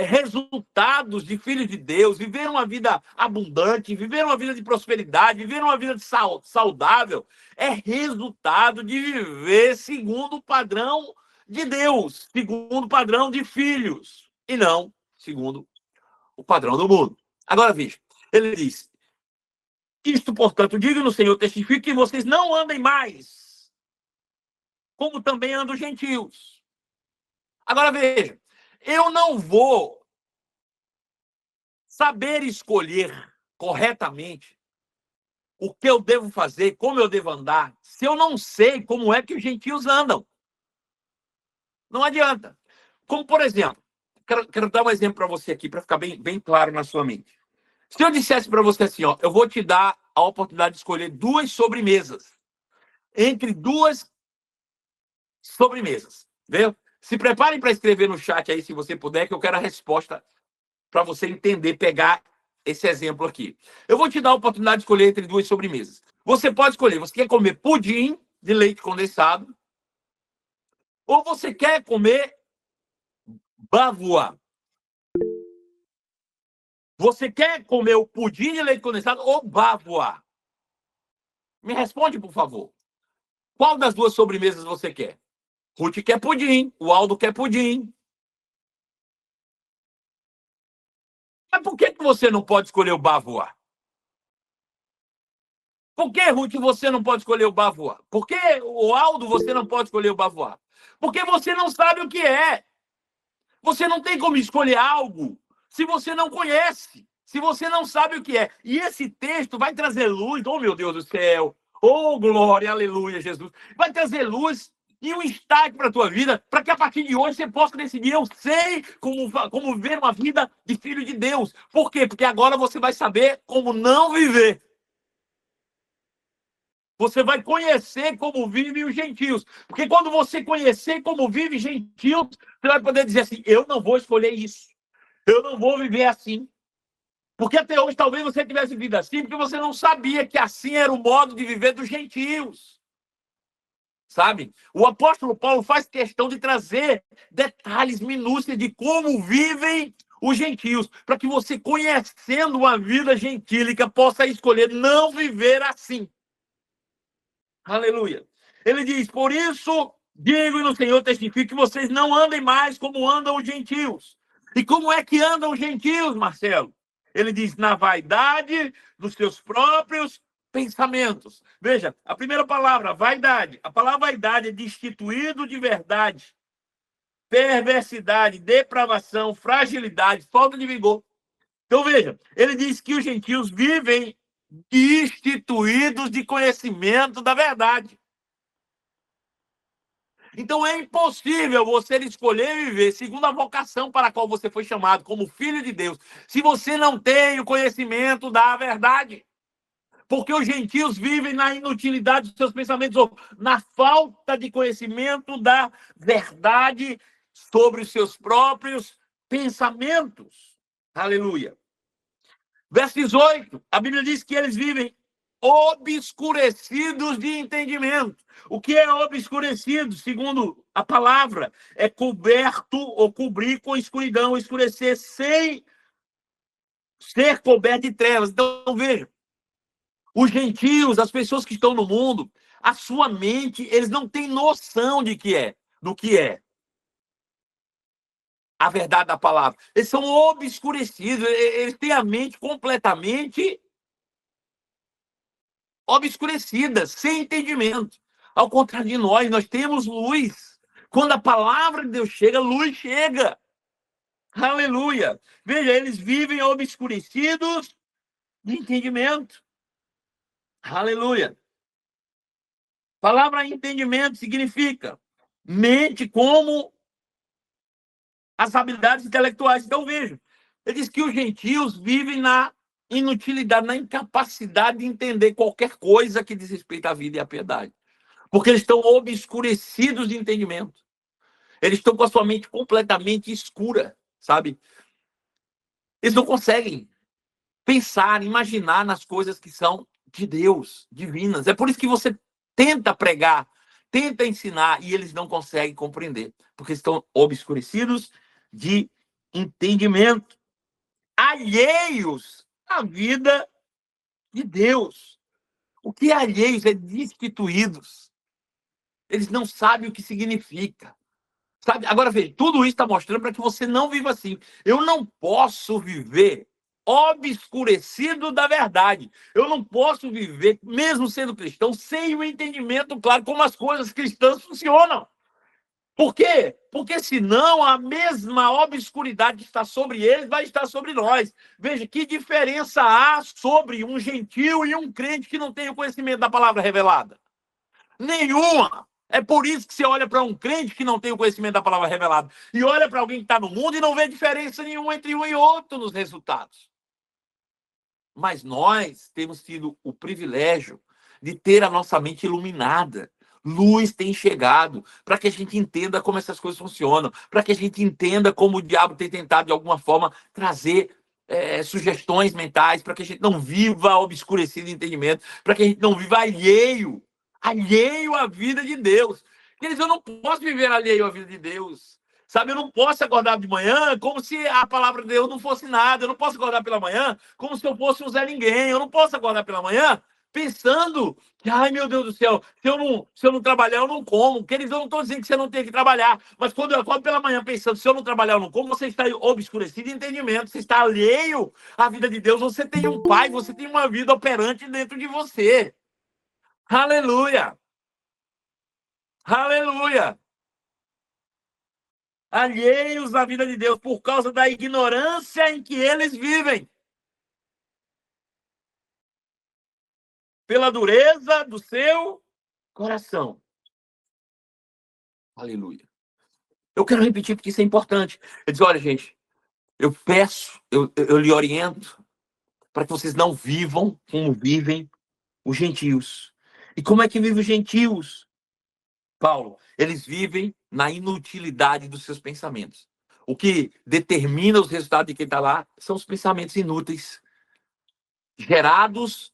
resultados de filho de Deus, viver uma vida abundante, viver uma vida de prosperidade, viver uma vida saudável, é resultado de viver segundo o padrão de Deus, segundo o padrão de filhos, e não segundo o padrão do mundo. Agora veja, ele diz: isto, portanto, digo no Senhor, testifique que vocês não andem mais como também andam os gentios. Agora veja, eu não vou saber escolher corretamente o que eu devo fazer, como eu devo andar, se eu não sei como é que os gentios andam. Não adianta. Como, por exemplo, quero dar um exemplo para você aqui, para ficar bem claro na sua mente. Se eu dissesse para você assim, ó, eu vou te dar a oportunidade de escolher duas sobremesas, entre duas sobremesas, viu? Se preparem para escrever no chat aí, se você puder, que eu quero a resposta para você entender, pegar esse exemplo aqui. Eu vou te dar a oportunidade de escolher entre duas sobremesas. Você pode escolher, você quer comer pudim de leite condensado ou você quer comer bavoa? Você quer comer o pudim de leite condensado ou bavoa? Me responde, por favor. Qual das duas sobremesas você quer? Ruth quer pudim, o Aldo quer pudim. Mas por que você não pode escolher o Bavoar? Por que, Ruth, você não pode escolher o Bavoar? Por que, o Aldo, você não pode escolher o Bavoar? Porque você não sabe o que é. Você não tem como escolher algo se você não conhece, se você não sabe o que é. E esse texto vai trazer luz, oh meu Deus do céu, oh glória, aleluia, Jesus. Vai trazer luz e um destaque para a tua vida, para que a partir de hoje você possa decidir, eu sei como viver uma vida de filho de Deus. Por quê? Porque agora você vai saber como não viver. Você vai conhecer como vivem os gentios. Porque quando você conhecer como vivem os gentios, você vai poder dizer assim, eu não vou escolher isso. Eu não vou viver assim. Porque até hoje talvez você tivesse vivido assim, porque você não sabia que assim era o modo de viver dos gentios. Sabe? O apóstolo Paulo faz questão de trazer detalhes, minúcias de como vivem os gentios, para que você, conhecendo uma vida gentílica, possa escolher não viver assim. Aleluia. Ele diz, por isso, digo e no Senhor testifico que vocês não andem mais como andam os gentios. E como é que andam os gentios, Marcelo? Ele diz, na vaidade dos seus próprios pensamentos. Veja, a primeira palavra, vaidade. A palavra vaidade é destituído de verdade, perversidade, depravação, fragilidade, falta de vigor. Então, veja, ele diz que os gentios vivem destituídos de conhecimento da verdade. Então é impossível você escolher viver segundo a vocação para a qual você foi chamado, como filho de Deus, se você não tem o conhecimento da verdade. Porque os gentios vivem na inutilidade dos seus pensamentos, ou na falta de conhecimento da verdade sobre os seus próprios pensamentos. Aleluia. Verso 18, a Bíblia diz que eles vivem obscurecidos de entendimento. O que é obscurecido, segundo a palavra? É coberto ou cobrir com escuridão, escurecer sem ser coberto de trevas. Então, veja, os gentios, as pessoas que estão no mundo, a sua mente, eles não têm noção do que é a verdade da palavra. Eles são obscurecidos, eles têm a mente completamente obscurecida, sem entendimento. Ao contrário de nós temos luz. Quando a palavra de Deus chega, luz chega. Aleluia. Veja, eles vivem obscurecidos de entendimento. Aleluia. Palavra entendimento significa mente como as habilidades intelectuais. Então, veja, ele diz que os gentios vivem na inutilidade, na incapacidade de entender qualquer coisa que diz respeito à vida e à piedade. Porque eles estão obscurecidos de entendimento. Eles estão com a sua mente completamente escura, sabe? Eles não conseguem pensar, imaginar nas coisas que são de Deus, divinas. É por isso que você tenta pregar, tenta ensinar, e eles não conseguem compreender, porque estão obscurecidos de entendimento, alheios à vida de Deus. O que é alheios? É destituídos. Eles não sabem o que significa. Sabe? Agora, veja, tudo isso está mostrando para que você não viva assim. Eu não posso viver obscurecido da verdade. Eu não posso viver, mesmo sendo cristão, sem o entendimento claro como as coisas cristãs funcionam. Por quê? Porque senão a mesma obscuridade que está sobre eles vai estar sobre nós. Veja, que diferença há sobre um gentio e um crente que não tem o conhecimento da palavra revelada? Nenhuma. É por isso que você olha para um crente que não tem o conhecimento da palavra revelada e olha para alguém que está no mundo e não vê diferença nenhuma entre um e outro nos resultados. Mas nós temos tido o privilégio de ter a nossa mente iluminada. Luz tem chegado para que a gente entenda como essas coisas funcionam, para que a gente entenda como o diabo tem tentado, de alguma forma, trazer sugestões mentais, para que a gente não viva obscurecido de entendimento, para que a gente não viva alheio à vida de Deus. Quer dizer, eu não posso viver alheio à vida de Deus. Sabe, eu não posso acordar de manhã como se a palavra de Deus não fosse nada. Eu não posso acordar pela manhã como se eu fosse um Zé Ninguém. Eu não posso acordar pela manhã pensando que, ai meu Deus do céu, se eu não trabalhar, eu não como. Queridos, eu não estou dizendo que você não tem que trabalhar, mas quando eu acordo pela manhã pensando, se eu não trabalhar, eu não como, você está obscurecido de entendimento, você está alheio à vida de Deus, você tem um pai, você tem uma vida operante dentro de você. Aleluia! Aleluia! Alheios à vida de Deus por causa da ignorância em que eles vivem. Pela dureza do seu coração. Aleluia. Eu quero repetir porque isso é importante. Eu digo, olha, gente, eu peço, eu lhe oriento para que vocês não vivam como vivem os gentios. E como é que vivem os gentios, Paulo? Eles vivem na inutilidade dos seus pensamentos. O que determina os resultados de quem está lá são os pensamentos inúteis, gerados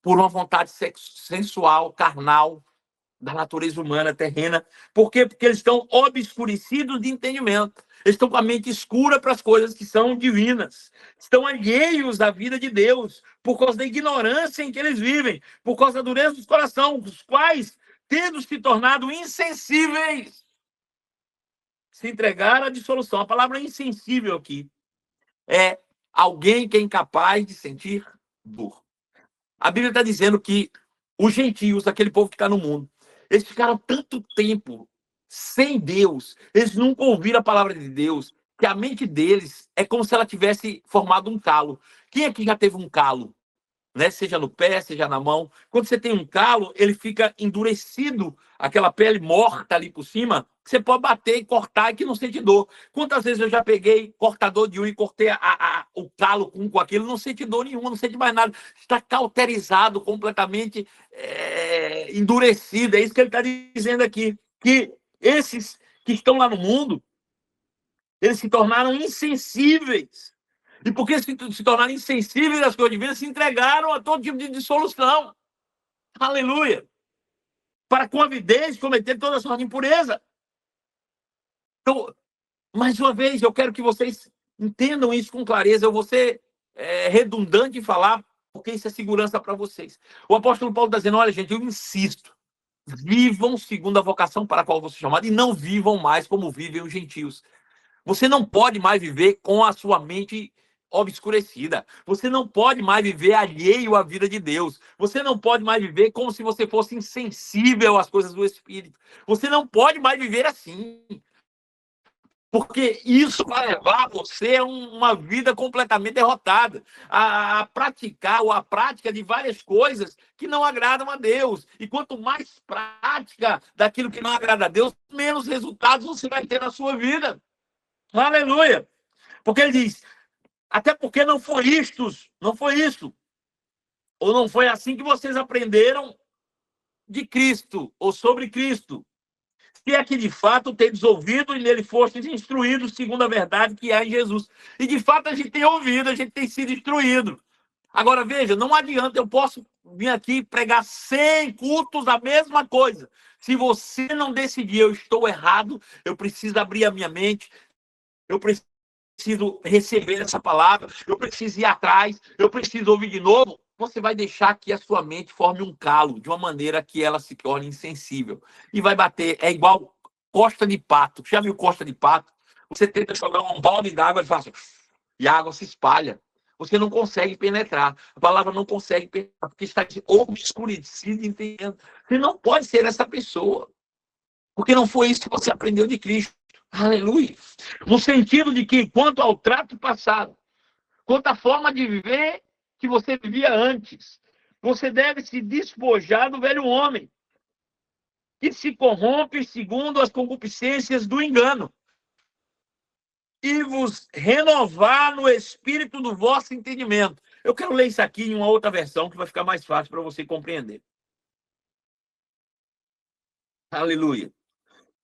por uma vontade sensual, carnal, da natureza humana, terrena. Por quê? Porque eles estão obscurecidos de entendimento. Eles estão com a mente escura para as coisas que são divinas. Estão alheios à vida de Deus, por causa da ignorância em que eles vivem, por causa da dureza dos corações, os quais, tendo se tornado insensíveis, se entregaram à dissolução. A palavra insensível aqui é alguém que é incapaz de sentir dor. A Bíblia está dizendo que os gentios, aquele povo que está no mundo, eles ficaram tanto tempo sem Deus, eles nunca ouviram a palavra de Deus, que a mente deles é como se ela tivesse formado um calo. Quem aqui já teve um calo? Né? Seja no pé, seja na mão. Quando você tem um calo, ele fica endurecido, aquela pele morta ali por cima, que você pode bater e cortar e que não sente dor. Quantas vezes eu já peguei cortador de unha e cortei o calo com aquilo, não sente dor nenhuma, não sente mais nada. Está cauterizado, completamente endurecido. É isso que ele está dizendo aqui. Que esses que estão lá no mundo, eles se tornaram insensíveis. E porque se tornaram insensíveis às coisas divinas, se entregaram a todo tipo de dissolução. Aleluia! Para com avidez cometer toda sorte de impureza. Então, mais uma vez, eu quero que vocês entendam isso com clareza. Eu vou ser redundante em falar, porque isso é segurança para vocês. O apóstolo Paulo está dizendo, olha, gente, eu insisto, vivam segundo a vocação para a qual você é chamado e não vivam mais como vivem os gentios. Você não pode mais viver com a sua mente obscurecida. Você não pode mais viver alheio à vida de Deus. Você não pode mais viver como se você fosse insensível às coisas do Espírito. Você não pode mais viver assim. Porque isso vai levar você a uma vida completamente derrotada, a praticar ou a prática de várias coisas que não agradam a Deus. E quanto mais prática daquilo que não agrada a Deus, menos resultados você vai ter na sua vida. Aleluia! Porque ele diz, até porque não foi isto, não foi isso, ou não foi assim que vocês aprenderam de Cristo, ou sobre Cristo. Se é que de fato tendes ouvido e nele fostes instruídos segundo a verdade que há em Jesus. E de fato a gente tem ouvido, a gente tem sido instruído. Agora veja, não adianta, eu posso vir aqui pregar 100 cultos a mesma coisa. Se você não decidir, eu estou errado, eu preciso abrir a minha mente, eu preciso receber essa palavra, eu preciso ir atrás, eu preciso ouvir de novo, você vai deixar que a sua mente forme um calo, de uma maneira que ela se torne insensível. E vai bater, é igual costa de pato. Já viu costa de pato? Você tenta jogar um balde d'água e faz, e a água se espalha. Você não consegue penetrar. A palavra não consegue penetrar, porque está obscurecido, entendendo. Você não pode ser essa pessoa. Porque não foi isso que você aprendeu de Cristo. Aleluia. No sentido de que, quanto ao trato passado, quanto à forma de viver que você vivia antes, você deve se despojar do velho homem, que se corrompe segundo as concupiscências do engano, e vos renovar no espírito do vosso entendimento. Eu quero ler isso aqui em uma outra versão, que vai ficar mais fácil para você compreender. Aleluia.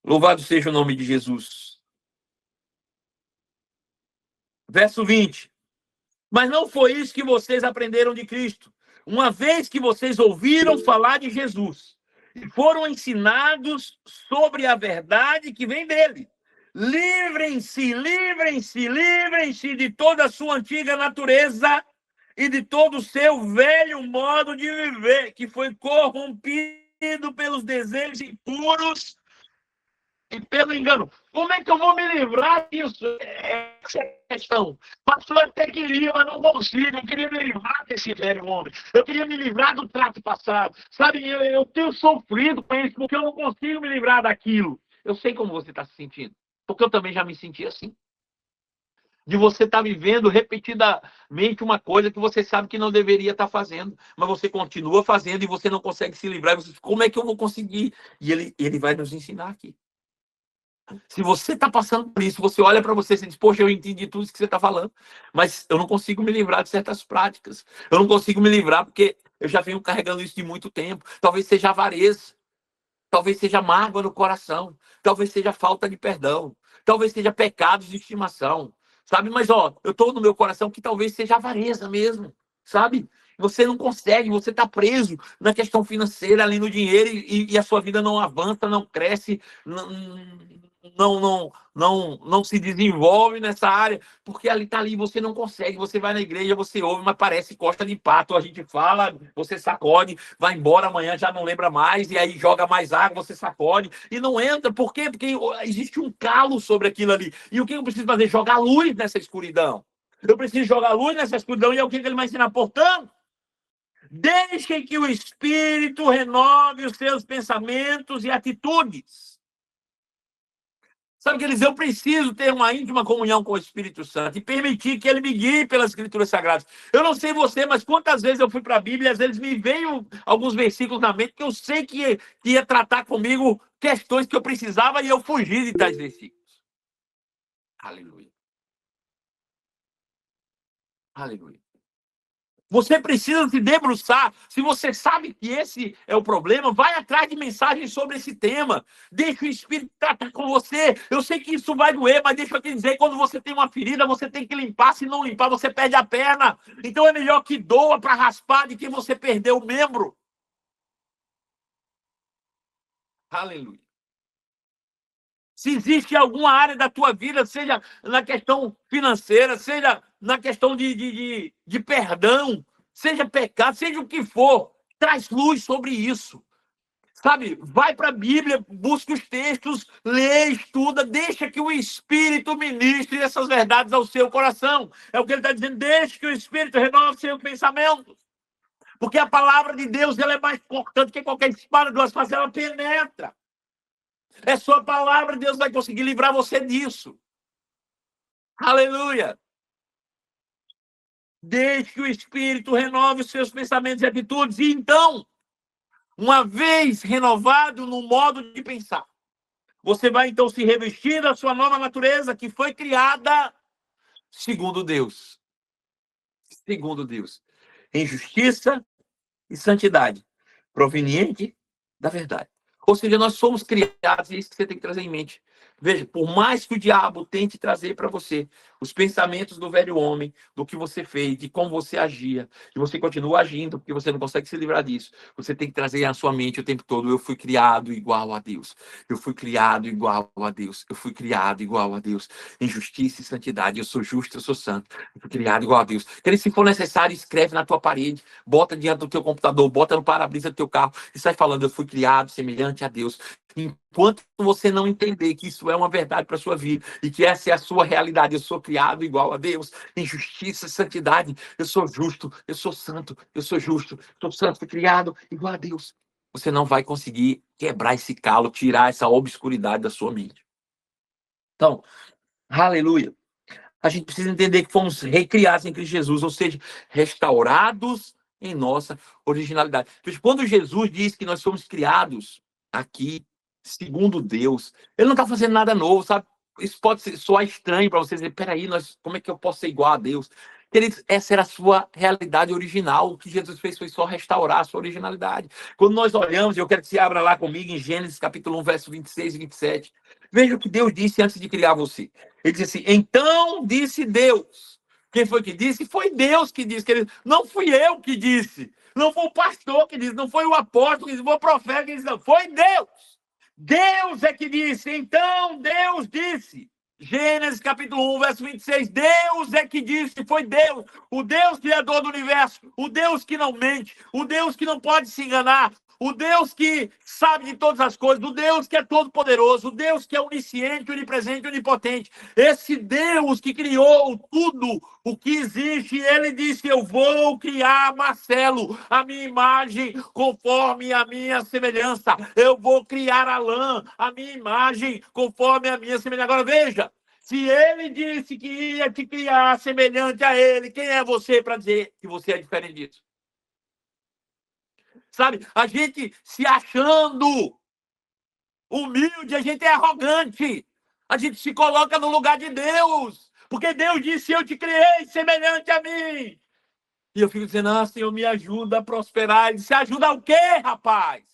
Louvado seja o nome de Jesus. Verso 20. Mas não foi isso que vocês aprenderam de Cristo. Uma vez que vocês ouviram falar de Jesus e foram ensinados sobre a verdade que vem dele, livrem-se, livrem-se, livrem-se de toda a sua antiga natureza e de todo o seu velho modo de viver, que foi corrompido pelos desejos impuros e pelo engano. Como é que eu vou me livrar disso? Essa é a questão. Pastor, eu até queria, mas não consigo. Eu queria me livrar desse velho homem. Eu queria me livrar do trato passado. Sabe, eu tenho sofrido com isso, porque eu não consigo me livrar daquilo. Eu sei como você está se sentindo, porque eu também já me senti assim. De você estar vivendo repetidamente uma coisa que você sabe que não deveria estar fazendo, mas você continua fazendo e você não consegue se livrar. E você, como é que eu vou conseguir? E ele vai nos ensinar aqui. Se você está passando por isso, você olha para você e diz, poxa, eu entendi tudo isso que você está falando, mas eu não consigo me livrar de certas práticas. Eu não consigo me livrar porque eu já venho carregando isso de muito tempo. Talvez seja avareza, talvez seja mágoa no coração, talvez seja falta de perdão, talvez seja pecados de estimação, sabe? Mas, ó, eu estou no meu coração que talvez seja avareza mesmo, sabe? Você não consegue, você está preso na questão financeira, ali no dinheiro, e a sua vida não avança, não cresce, não se desenvolve nessa área, porque ali está ali, você não consegue, você vai na igreja, você ouve, mas parece costa de pato, a gente fala, você sacode, vai embora amanhã, já não lembra mais, e aí joga mais água, você sacode, e não entra, por quê? Porque existe um calo sobre aquilo ali, e o que eu preciso fazer? Jogar luz nessa escuridão. Eu preciso jogar luz nessa escuridão, e é o que ele vai ensinar, portanto, deixem que o Espírito renove os seus pensamentos e atitudes. Sabe o que eles? Eu preciso ter uma íntima comunhão com o Espírito Santo e permitir que ele me guie pelas Escrituras Sagradas. Eu não sei você, mas quantas vezes eu fui para a Bíblia e às vezes me veio alguns versículos na mente que eu sei que ia tratar comigo questões que eu precisava e eu fugi de tais versículos. Aleluia. Aleluia. Você precisa se debruçar. Se você sabe que esse é o problema, vai atrás de mensagens sobre esse tema. Deixa o Espírito tratar com você. Eu sei que isso vai doer, mas deixa eu te dizer, quando você tem uma ferida, você tem que limpar. Se não limpar, você perde a perna. Então é melhor que doa para raspar de que você perdeu o membro. Aleluia. Se existe alguma área da tua vida, seja na questão financeira, seja na questão de perdão, seja pecado, seja o que for, traz luz sobre isso. Sabe, vai para a Bíblia, busca os textos, lê, estuda, deixa que o Espírito ministre essas verdades ao seu coração. É o que ele está dizendo, deixa que o Espírito renove seu pensamento. Porque a palavra de Deus ela é mais importante que qualquer espada de duas faces, ela penetra. É só a palavra, Deus vai conseguir livrar você disso. Aleluia! Deixe que o Espírito renove os seus pensamentos e atitudes. E então, uma vez renovado no modo de pensar, você vai então se revestir da sua nova natureza que foi criada segundo Deus. Segundo Deus. Em justiça e santidade, proveniente da verdade. Ou seja, nós somos criados, e é isso que você tem que trazer em mente. Veja, por mais que o diabo tente trazer para você os pensamentos do velho homem, do que você fez, de como você agia, e você continua agindo, porque você não consegue se livrar disso, você tem que trazer à sua mente o tempo todo, eu fui criado igual a Deus, eu fui criado igual a Deus, eu fui criado igual a Deus, em justiça e santidade, eu sou justo, eu sou santo, eu fui criado igual a Deus. Se for necessário, escreve na tua parede, bota diante do teu computador, bota no para-brisa do teu carro, e sai falando, eu fui criado semelhante a Deus. Enquanto você não entender que isso é uma verdade para a sua vida e que essa é a sua realidade, eu sou criado igual a Deus, em justiça e santidade, eu sou justo, eu sou santo, eu sou justo, sou santo, fui criado igual a Deus. Você não vai conseguir quebrar esse calo, tirar essa obscuridade da sua mente. Então, aleluia. A gente precisa entender que fomos recriados em Cristo Jesus, ou seja, restaurados em nossa originalidade. Quando Jesus diz que nós somos criados aqui, segundo Deus, ele não está fazendo nada novo, sabe? Isso pode soar estranho para vocês dizer, peraí, como é que eu posso ser igual a Deus? Queridos, essa era a sua realidade original. O que Jesus fez foi só restaurar a sua originalidade. Quando nós olhamos, eu quero que você abra lá comigo em Gênesis capítulo 1, verso 26 e 27. Veja o que Deus disse antes de criar você. Ele disse assim, então disse Deus. Quem foi que disse? Foi Deus que disse. Não fui eu que disse. Não foi o pastor que disse. Não foi o apóstolo que disse. Não foi o profeta que disse. Não. Foi Deus. Deus é que disse. Então Deus disse. Gênesis capítulo 1, verso 26. Deus é que disse, foi Deus, o Deus criador do universo, o Deus que não mente, o Deus que não pode se enganar, o Deus que sabe de todas as coisas, o Deus que é todo-poderoso, o Deus que é onisciente, onipresente, onipotente. Esse Deus que criou tudo o que existe, ele disse, eu vou criar Marcelo, a minha imagem, conforme a minha semelhança. Eu vou criar Alain, a minha imagem, conforme a minha semelhança. Agora veja, se ele disse que ia te criar semelhante a ele, quem é você para dizer que você é diferente disso? Sabe, a gente se achando humilde, a gente é arrogante. A gente se coloca no lugar de Deus. Porque Deus disse, eu te criei semelhante a mim. E eu fico dizendo, Senhor, me ajuda a prosperar. Ele disse, ajuda o quê, rapaz?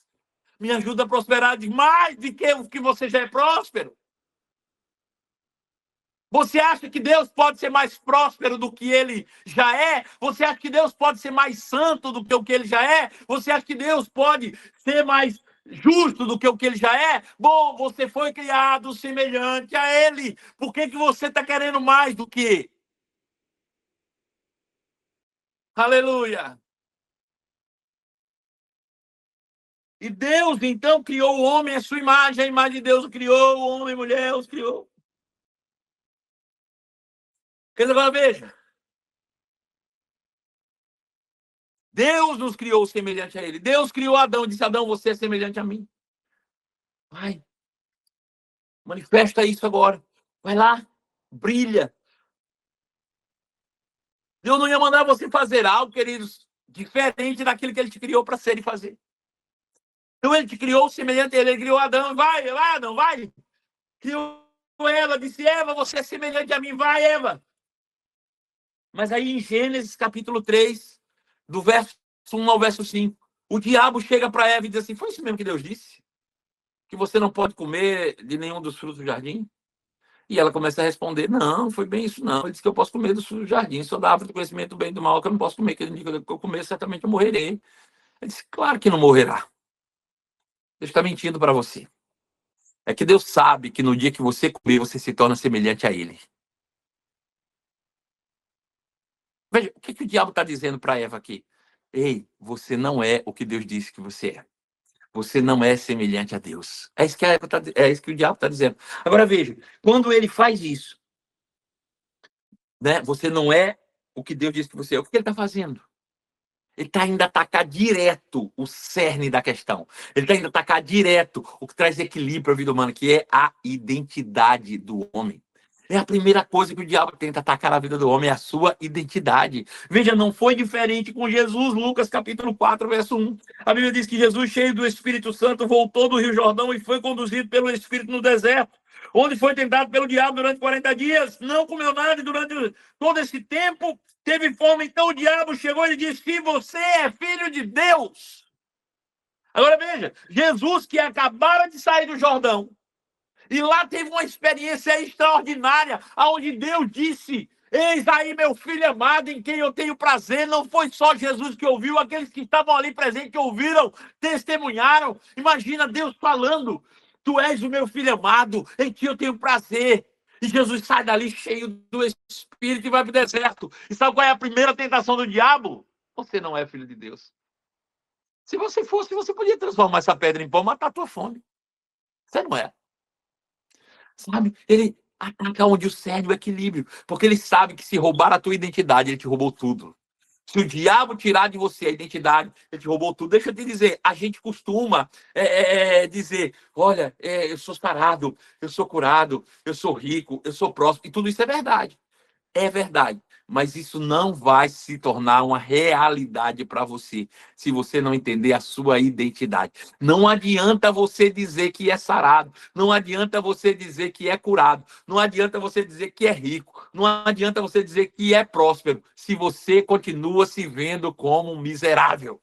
Me ajuda a prosperar mais do que o que você já é próspero. Você acha que Deus pode ser mais próspero do que ele já é? Você acha que Deus pode ser mais santo do que o que ele já é? Você acha que Deus pode ser mais justo do que o que ele já é? Bom, você foi criado semelhante a ele. Por que você está querendo mais do que? Aleluia! E Deus, então, criou o homem à sua imagem. A imagem de Deus o criou, o homem e a mulher os criou. Agora veja. Deus nos criou semelhante a ele. Deus criou Adão e disse, Adão, você é semelhante a mim. Vai, manifesta isso agora. Vai lá, brilha. Deus não ia mandar você fazer algo, queridos, diferente daquilo que ele te criou para ser e fazer. Então ele te criou semelhante a ele. Ele criou Adão. Vai, Adão, vai. Criou Eva, disse, Eva, você é semelhante a mim. Vai, Eva. Mas aí em Gênesis capítulo 3, do verso 1 ao verso 5, o diabo chega para Eva e diz assim, foi isso mesmo que Deus disse? Que você não pode comer de nenhum dos frutos do jardim? E ela começa a responder, não, foi bem isso não. Ele disse que eu posso comer do fruto do jardim, só da árvore do conhecimento do bem e do mal, que eu não posso comer, que ele indica que eu comer, certamente eu morrerei. Ele disse, claro que não morrerá. Deus está mentindo para você. É que Deus sabe que no dia que você comer, você se torna semelhante a ele. Veja, o que o diabo está dizendo para Eva aqui? Ei, você não é o que Deus disse que você é. Você não é semelhante a Deus. É isso que, é isso que o diabo está dizendo. Agora veja, quando ele faz isso, né, você não é o que Deus disse que você é. O que ele está fazendo? Ele está indo atacar direto o cerne da questão. Ele está indo atacar direto o que traz equilíbrio para a vida humana, que é a identidade do homem. É a primeira coisa que o diabo tenta atacar na vida do homem, é a sua identidade. Veja, não foi diferente com Jesus, Lucas capítulo 4, verso 1. A Bíblia diz que Jesus, cheio do Espírito Santo, voltou do Rio Jordão e foi conduzido pelo Espírito no deserto, onde foi tentado pelo diabo durante 40 dias. Não comeu nada e durante todo esse tempo teve fome. Então o diabo chegou e disse, se você é filho de Deus. Agora veja, Jesus que acabara de sair do Jordão, e lá teve uma experiência extraordinária, onde Deus disse, eis aí meu filho amado, em quem eu tenho prazer. Não foi só Jesus que ouviu, aqueles que estavam ali presentes, que ouviram, testemunharam. Imagina Deus falando, tu és o meu filho amado, em quem eu tenho prazer. E Jesus sai dali cheio do Espírito e vai para o deserto. E sabe qual é a primeira tentação do diabo? Você não é filho de Deus. Se você fosse, você podia transformar essa pedra em pão e matar a tua fome. Você não é. Sabe? Ele ataca onde o cerne, o equilíbrio. Porque ele sabe que se roubar a tua identidade, ele te roubou tudo. Se o diabo tirar de você a identidade, ele te roubou tudo. Deixa eu te dizer, a gente costuma dizer, olha, eu sou sarado, eu sou curado, eu sou rico, eu sou próspero. E tudo isso é verdade. É verdade, mas isso não vai se tornar uma realidade para você se você não entender a sua identidade. Não adianta você dizer que é sarado, não adianta você dizer que é curado, não adianta você dizer que é rico, não adianta você dizer que é próspero, se você continua se vendo como um miserável.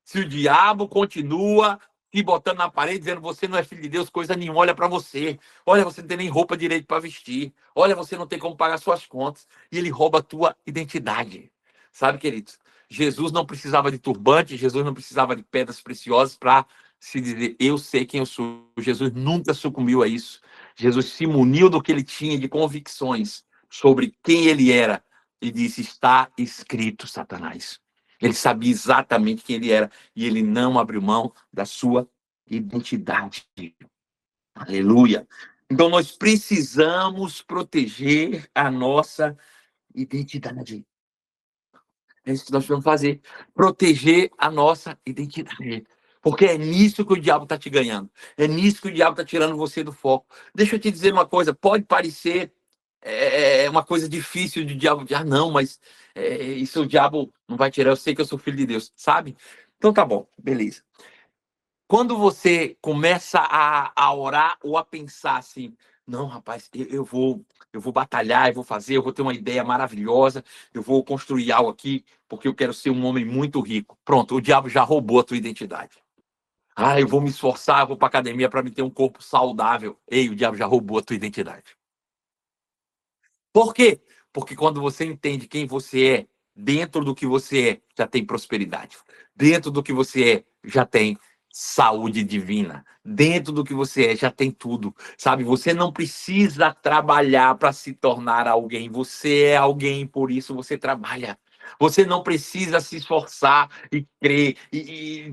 Se o diabo continua te botando na parede, dizendo você não é filho de Deus, coisa nenhuma, olha para você. Olha, você não tem nem roupa direito para vestir. Olha, você não tem como pagar suas contas. E ele rouba a tua identidade. Sabe, queridos? Jesus não precisava de turbante, Jesus não precisava de pedras preciosas para se dizer, eu sei quem eu sou. Jesus nunca sucumbiu a isso. Jesus se muniu do que ele tinha de convicções sobre quem ele era e disse: está escrito, Satanás. Ele sabia exatamente quem ele era e ele não abriu mão da sua identidade. Aleluia. Então nós precisamos proteger a nossa identidade. É isso que nós vamos fazer. Proteger a nossa identidade. Porque é nisso que o diabo está te ganhando. É nisso que o diabo está tirando você do foco. Deixa eu te dizer uma coisa. Pode parecer uma coisa difícil de diabo. Não, mas isso o diabo não vai tirar. Eu sei que eu sou filho de Deus, sabe? Então tá bom, beleza. Quando você começa a orar ou a pensar assim, não, rapaz, eu vou batalhar, eu vou fazer, eu vou ter uma ideia maravilhosa, eu vou construir algo aqui, porque eu quero ser um homem muito rico. Pronto, o diabo já roubou a tua identidade. Eu vou me esforçar, eu vou para academia para me ter um corpo saudável. Ei, o diabo já roubou a tua identidade. Por quê? Porque quando você entende quem você é, dentro do que você é, já tem prosperidade. Dentro do que você é, já tem saúde divina. Dentro do que você é, já tem tudo. Sabe, você não precisa trabalhar para se tornar alguém. Você é alguém, por isso você trabalha. Você não precisa se esforçar e crer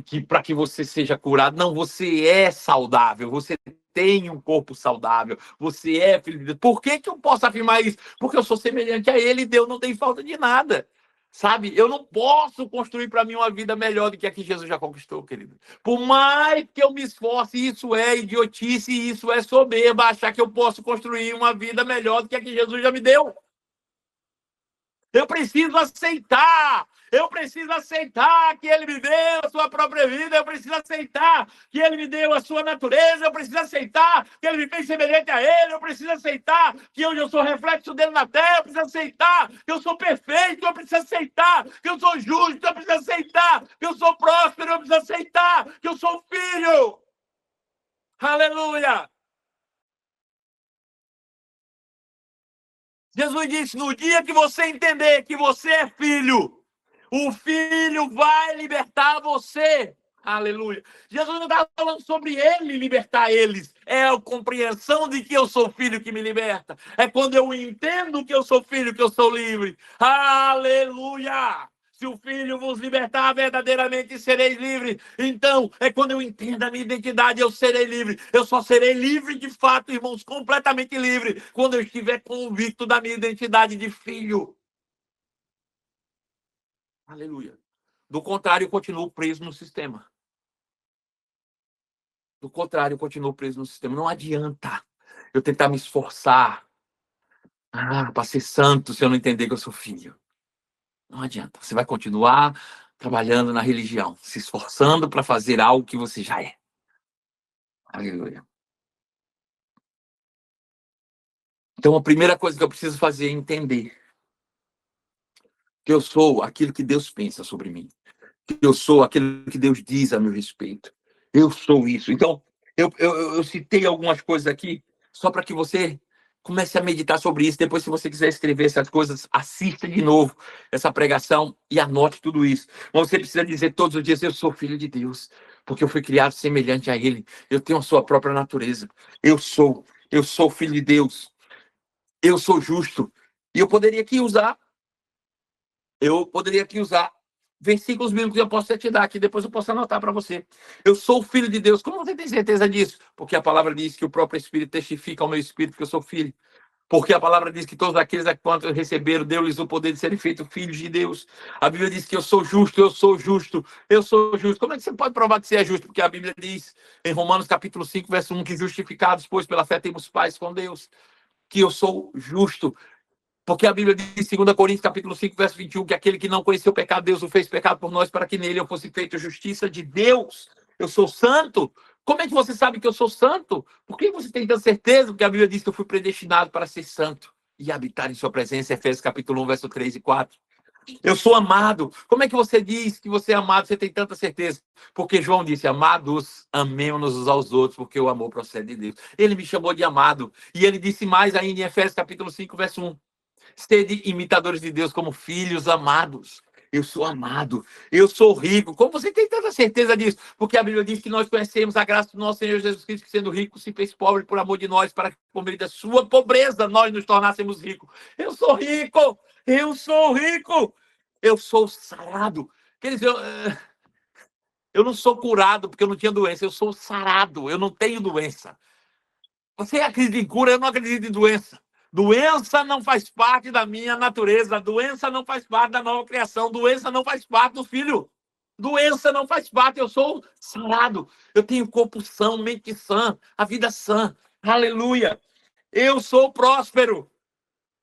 que para que você seja curado. Não, você é saudável. Você tem um corpo saudável. Você é filho de Deus. Por que eu posso afirmar isso? Porque eu sou semelhante a ele e Deus não tem falta de nada. Sabe? Eu não posso construir para mim uma vida melhor do que a que Jesus já conquistou, querido. Por mais que eu me esforce, isso é idiotice, isso é soberba, achar que eu posso construir uma vida melhor do que a que Jesus já me deu. Eu preciso aceitar. Eu preciso aceitar que ele me deu a sua própria vida. Eu preciso aceitar que ele me deu a sua natureza. Eu preciso aceitar que ele me fez semelhante a ele. Eu preciso aceitar que hoje eu sou reflexo dele na terra. Eu preciso aceitar que eu sou perfeito. Eu preciso aceitar que eu sou justo. Eu preciso aceitar que eu sou próspero. Eu preciso aceitar que eu sou filho. Aleluia! Jesus disse: no dia que você entender que você é filho, o filho vai libertar você. Aleluia. Jesus não está falando sobre ele libertar eles. É a compreensão de que eu sou filho que me liberta. É quando eu entendo que eu sou filho que eu sou livre. Aleluia. Se o Filho vos libertar, verdadeiramente sereis livres. Então, é quando eu entendo a minha identidade, eu serei livre. Eu só serei livre de fato, irmãos, completamente livre, quando eu estiver convicto da minha identidade de filho. Aleluia. Do contrário, eu continuo preso no sistema. Do contrário, eu continuo preso no sistema. Não adianta eu tentar me esforçar para ser santo se eu não entender que eu sou filho. Não adianta. Você vai continuar trabalhando na religião, se esforçando para fazer algo que você já é. Aleluia. Então, a primeira coisa que eu preciso fazer é entender que eu sou aquilo que Deus pensa sobre mim. Que eu sou aquilo que Deus diz a meu respeito. Eu sou isso. Então, eu citei algumas coisas aqui só para que você comece a meditar sobre isso. Depois, se você quiser escrever essas coisas, assista de novo essa pregação e anote tudo isso. Mas você precisa dizer todos os dias: eu sou filho de Deus, porque eu fui criado semelhante a Ele. Eu tenho a sua própria natureza. Eu sou filho de Deus. Eu sou justo. E eu poderia aqui usar versículos bíblicos que eu posso te dar aqui, depois eu posso anotar para você. Eu sou filho de Deus. Como você tem certeza disso? Porque a palavra diz que o próprio Espírito testifica ao meu espírito que eu sou filho. Porque a palavra diz que todos aqueles a quantos receberam, deu-lhes o poder de serem feitos filhos de Deus. A Bíblia diz que eu sou justo, eu sou justo, eu sou justo. Como é que você pode provar que você é justo? Porque a Bíblia diz, em Romanos capítulo 5, verso 1, que justificados, pois pela fé temos paz com Deus, que eu sou justo. Porque a Bíblia diz em 2 Coríntios capítulo 5, verso 21, que aquele que não conheceu o pecado, Deus o fez pecado por nós, para que nele eu fosse feito justiça de Deus. Eu sou santo. Como é que você sabe que eu sou santo? Por que você tem tanta certeza? Porque a Bíblia diz que eu fui predestinado para ser santo e habitar em sua presença. Efésios capítulo 1, verso 3 e 4. Eu sou amado. Como é que você diz que você é amado? Você tem tanta certeza? Porque João disse: amados, amemos-nos uns aos outros, porque o amor procede de Deus. Ele me chamou de amado. E ele disse mais ainda em Efésios capítulo 5, verso 1. Sede imitadores de Deus como filhos amados. eu sou amado, eu sou rico. Como você tem tanta certeza disso? Porque a Bíblia diz que nós conhecemos a graça do nosso Senhor Jesus Cristo, que sendo rico se fez pobre por amor de nós, para que por meio da sua pobreza nós nos tornássemos ricos. Eu sou rico, eu sou rico, eu sou sarado. Quer dizer, eu não sou curado porque eu não tinha doença, eu sou sarado, eu não tenho doença. Você acredita em cura, eu não acredito em doença. Doença não faz parte da minha natureza, doença não faz parte da nova criação, doença não faz parte do filho. Doença não faz parte, eu sou sarado, eu tenho corpo são, mente sã, a vida sã. Aleluia! Eu sou próspero.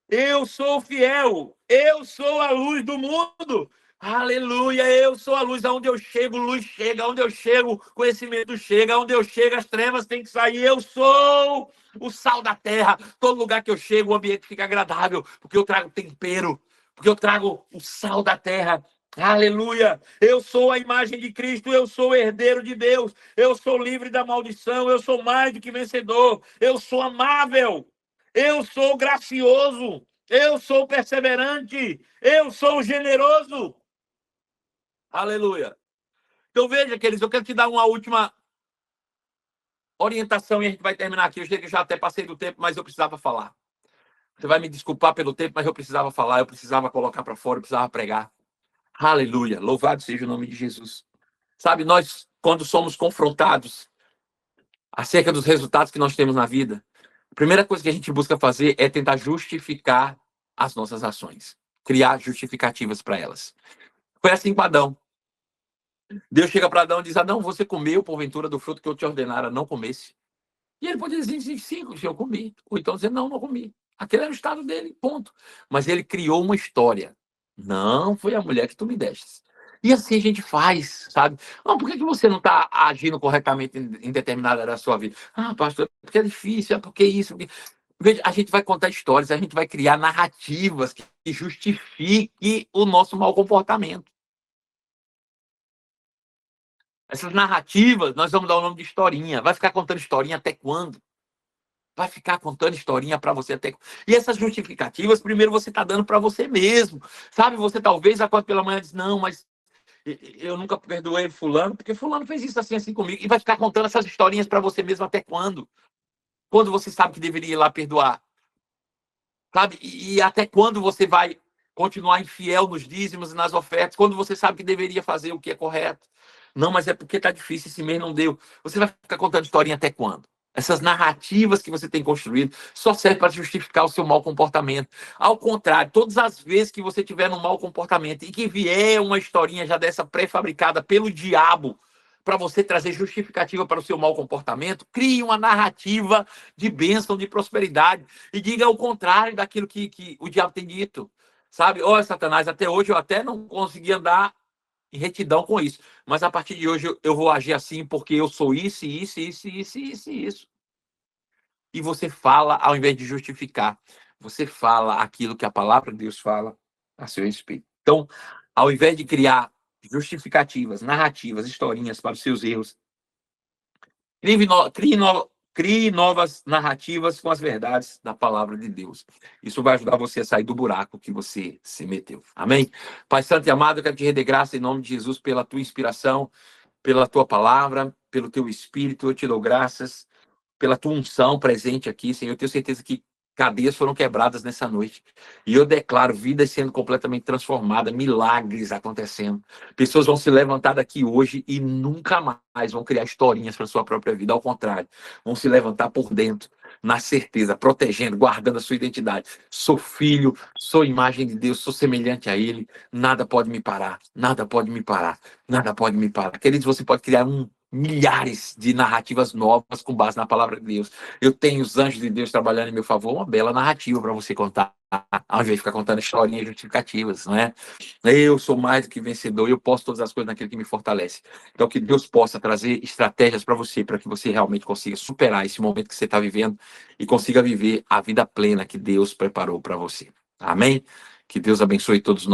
Eu sou fiel, eu sou a luz do mundo. Aleluia, eu sou a luz. Aonde eu chego, luz chega. Aonde eu chego, conhecimento chega. Aonde eu chego, as trevas têm que sair. Eu sou o sal da terra. Todo lugar que eu chego, o ambiente fica agradável, porque eu trago tempero, porque eu trago o sal da terra. Aleluia, eu sou a imagem de Cristo, eu sou o herdeiro de Deus, eu sou livre da maldição, eu sou mais do que vencedor, eu sou amável. Eu sou gracioso, eu sou perseverante, eu sou generoso. Aleluia. Então veja, queridos, eu quero te dar uma última orientação e a gente vai terminar aqui. Eu sei que eu já até passei do tempo, mas eu precisava falar. Você vai me desculpar pelo tempo, mas eu precisava falar, eu precisava colocar para fora, eu precisava pregar. Aleluia. Louvado seja o nome de Jesus. Sabe, nós, quando somos confrontados acerca dos resultados que nós temos na vida, a primeira coisa que a gente busca fazer é tentar justificar as nossas ações, criar justificativas para elas. Foi assim com Adão. Deus chega para Adão e diz: Adão, você comeu, porventura, do fruto que eu te ordenara não comesse? E ele pode dizer: sim, eu comi. Ou então dizer: não comi. Aquele era o estado dele, ponto. Mas ele criou uma história. Não foi a mulher que tu me deste. E assim a gente faz, sabe? Não, por que você não está agindo corretamente em determinada área da sua vida? Ah, pastor, porque é difícil, é porque isso. Porque... Veja, a gente vai contar histórias, a gente vai criar narrativas que justifiquem o nosso mau comportamento. Essas narrativas, nós vamos dar o nome de historinha. Vai ficar contando historinha até quando? Vai ficar contando historinha para você até. E essas justificativas, primeiro você está dando para você mesmo. Sabe, você talvez acorda pela manhã e diz: não, mas eu nunca perdoei fulano, porque fulano fez isso assim comigo. E vai ficar contando essas historinhas para você mesmo até quando? Quando você sabe que deveria ir lá perdoar? Sabe? E até quando você vai continuar infiel nos dízimos e nas ofertas? Quando você sabe que deveria fazer o que é correto? Não, mas é porque está difícil, esse mês não deu. Você vai ficar contando historinha até quando? Essas narrativas que você tem construído só servem para justificar o seu mau comportamento. Ao contrário, todas as vezes que você tiver um mau comportamento e que vier uma historinha já dessa pré-fabricada pelo diabo para você trazer justificativa para o seu mau comportamento, crie uma narrativa de bênção, de prosperidade e diga o contrário daquilo que o diabo tem dito. Sabe? Olha, Satanás, até hoje eu até não consegui andar em retidão com isso. Mas a partir de hoje eu vou agir assim porque eu sou isso, isso. E você fala, ao invés de justificar, você fala aquilo que a palavra de Deus fala a seu respeito. Então, ao invés de criar justificativas, narrativas, historinhas para os seus erros, crie novas narrativas com as verdades da palavra de Deus. Isso vai ajudar você a sair do buraco que você se meteu. Amém? Pai Santo e amado, eu quero te render graça em nome de Jesus pela tua inspiração, pela tua palavra, pelo teu espírito. Eu te dou graças pela tua unção presente aqui, Senhor. Eu tenho certeza que cadeias foram quebradas nessa noite. E eu declaro vidas sendo completamente transformadas, milagres acontecendo. Pessoas vão se levantar daqui hoje e nunca mais vão criar historinhas para a sua própria vida. Ao contrário, vão se levantar por dentro, na certeza, protegendo, guardando a sua identidade. Sou filho, sou imagem de Deus, sou semelhante a Ele. Nada pode me parar, nada pode me parar, nada pode me parar. Queridos, você pode criar milhares de narrativas novas com base na palavra de Deus. Eu tenho os anjos de Deus trabalhando em meu favor, uma bela narrativa para você contar, ao invés de ficar contando historinhas justificativas, não é? Eu sou mais do que vencedor, eu posso todas as coisas naquele que me fortalece. Então, que Deus possa trazer estratégias para que você realmente consiga superar esse momento que você está vivendo e consiga viver a vida plena que Deus preparou para você. Amém? Que Deus abençoe todos nós.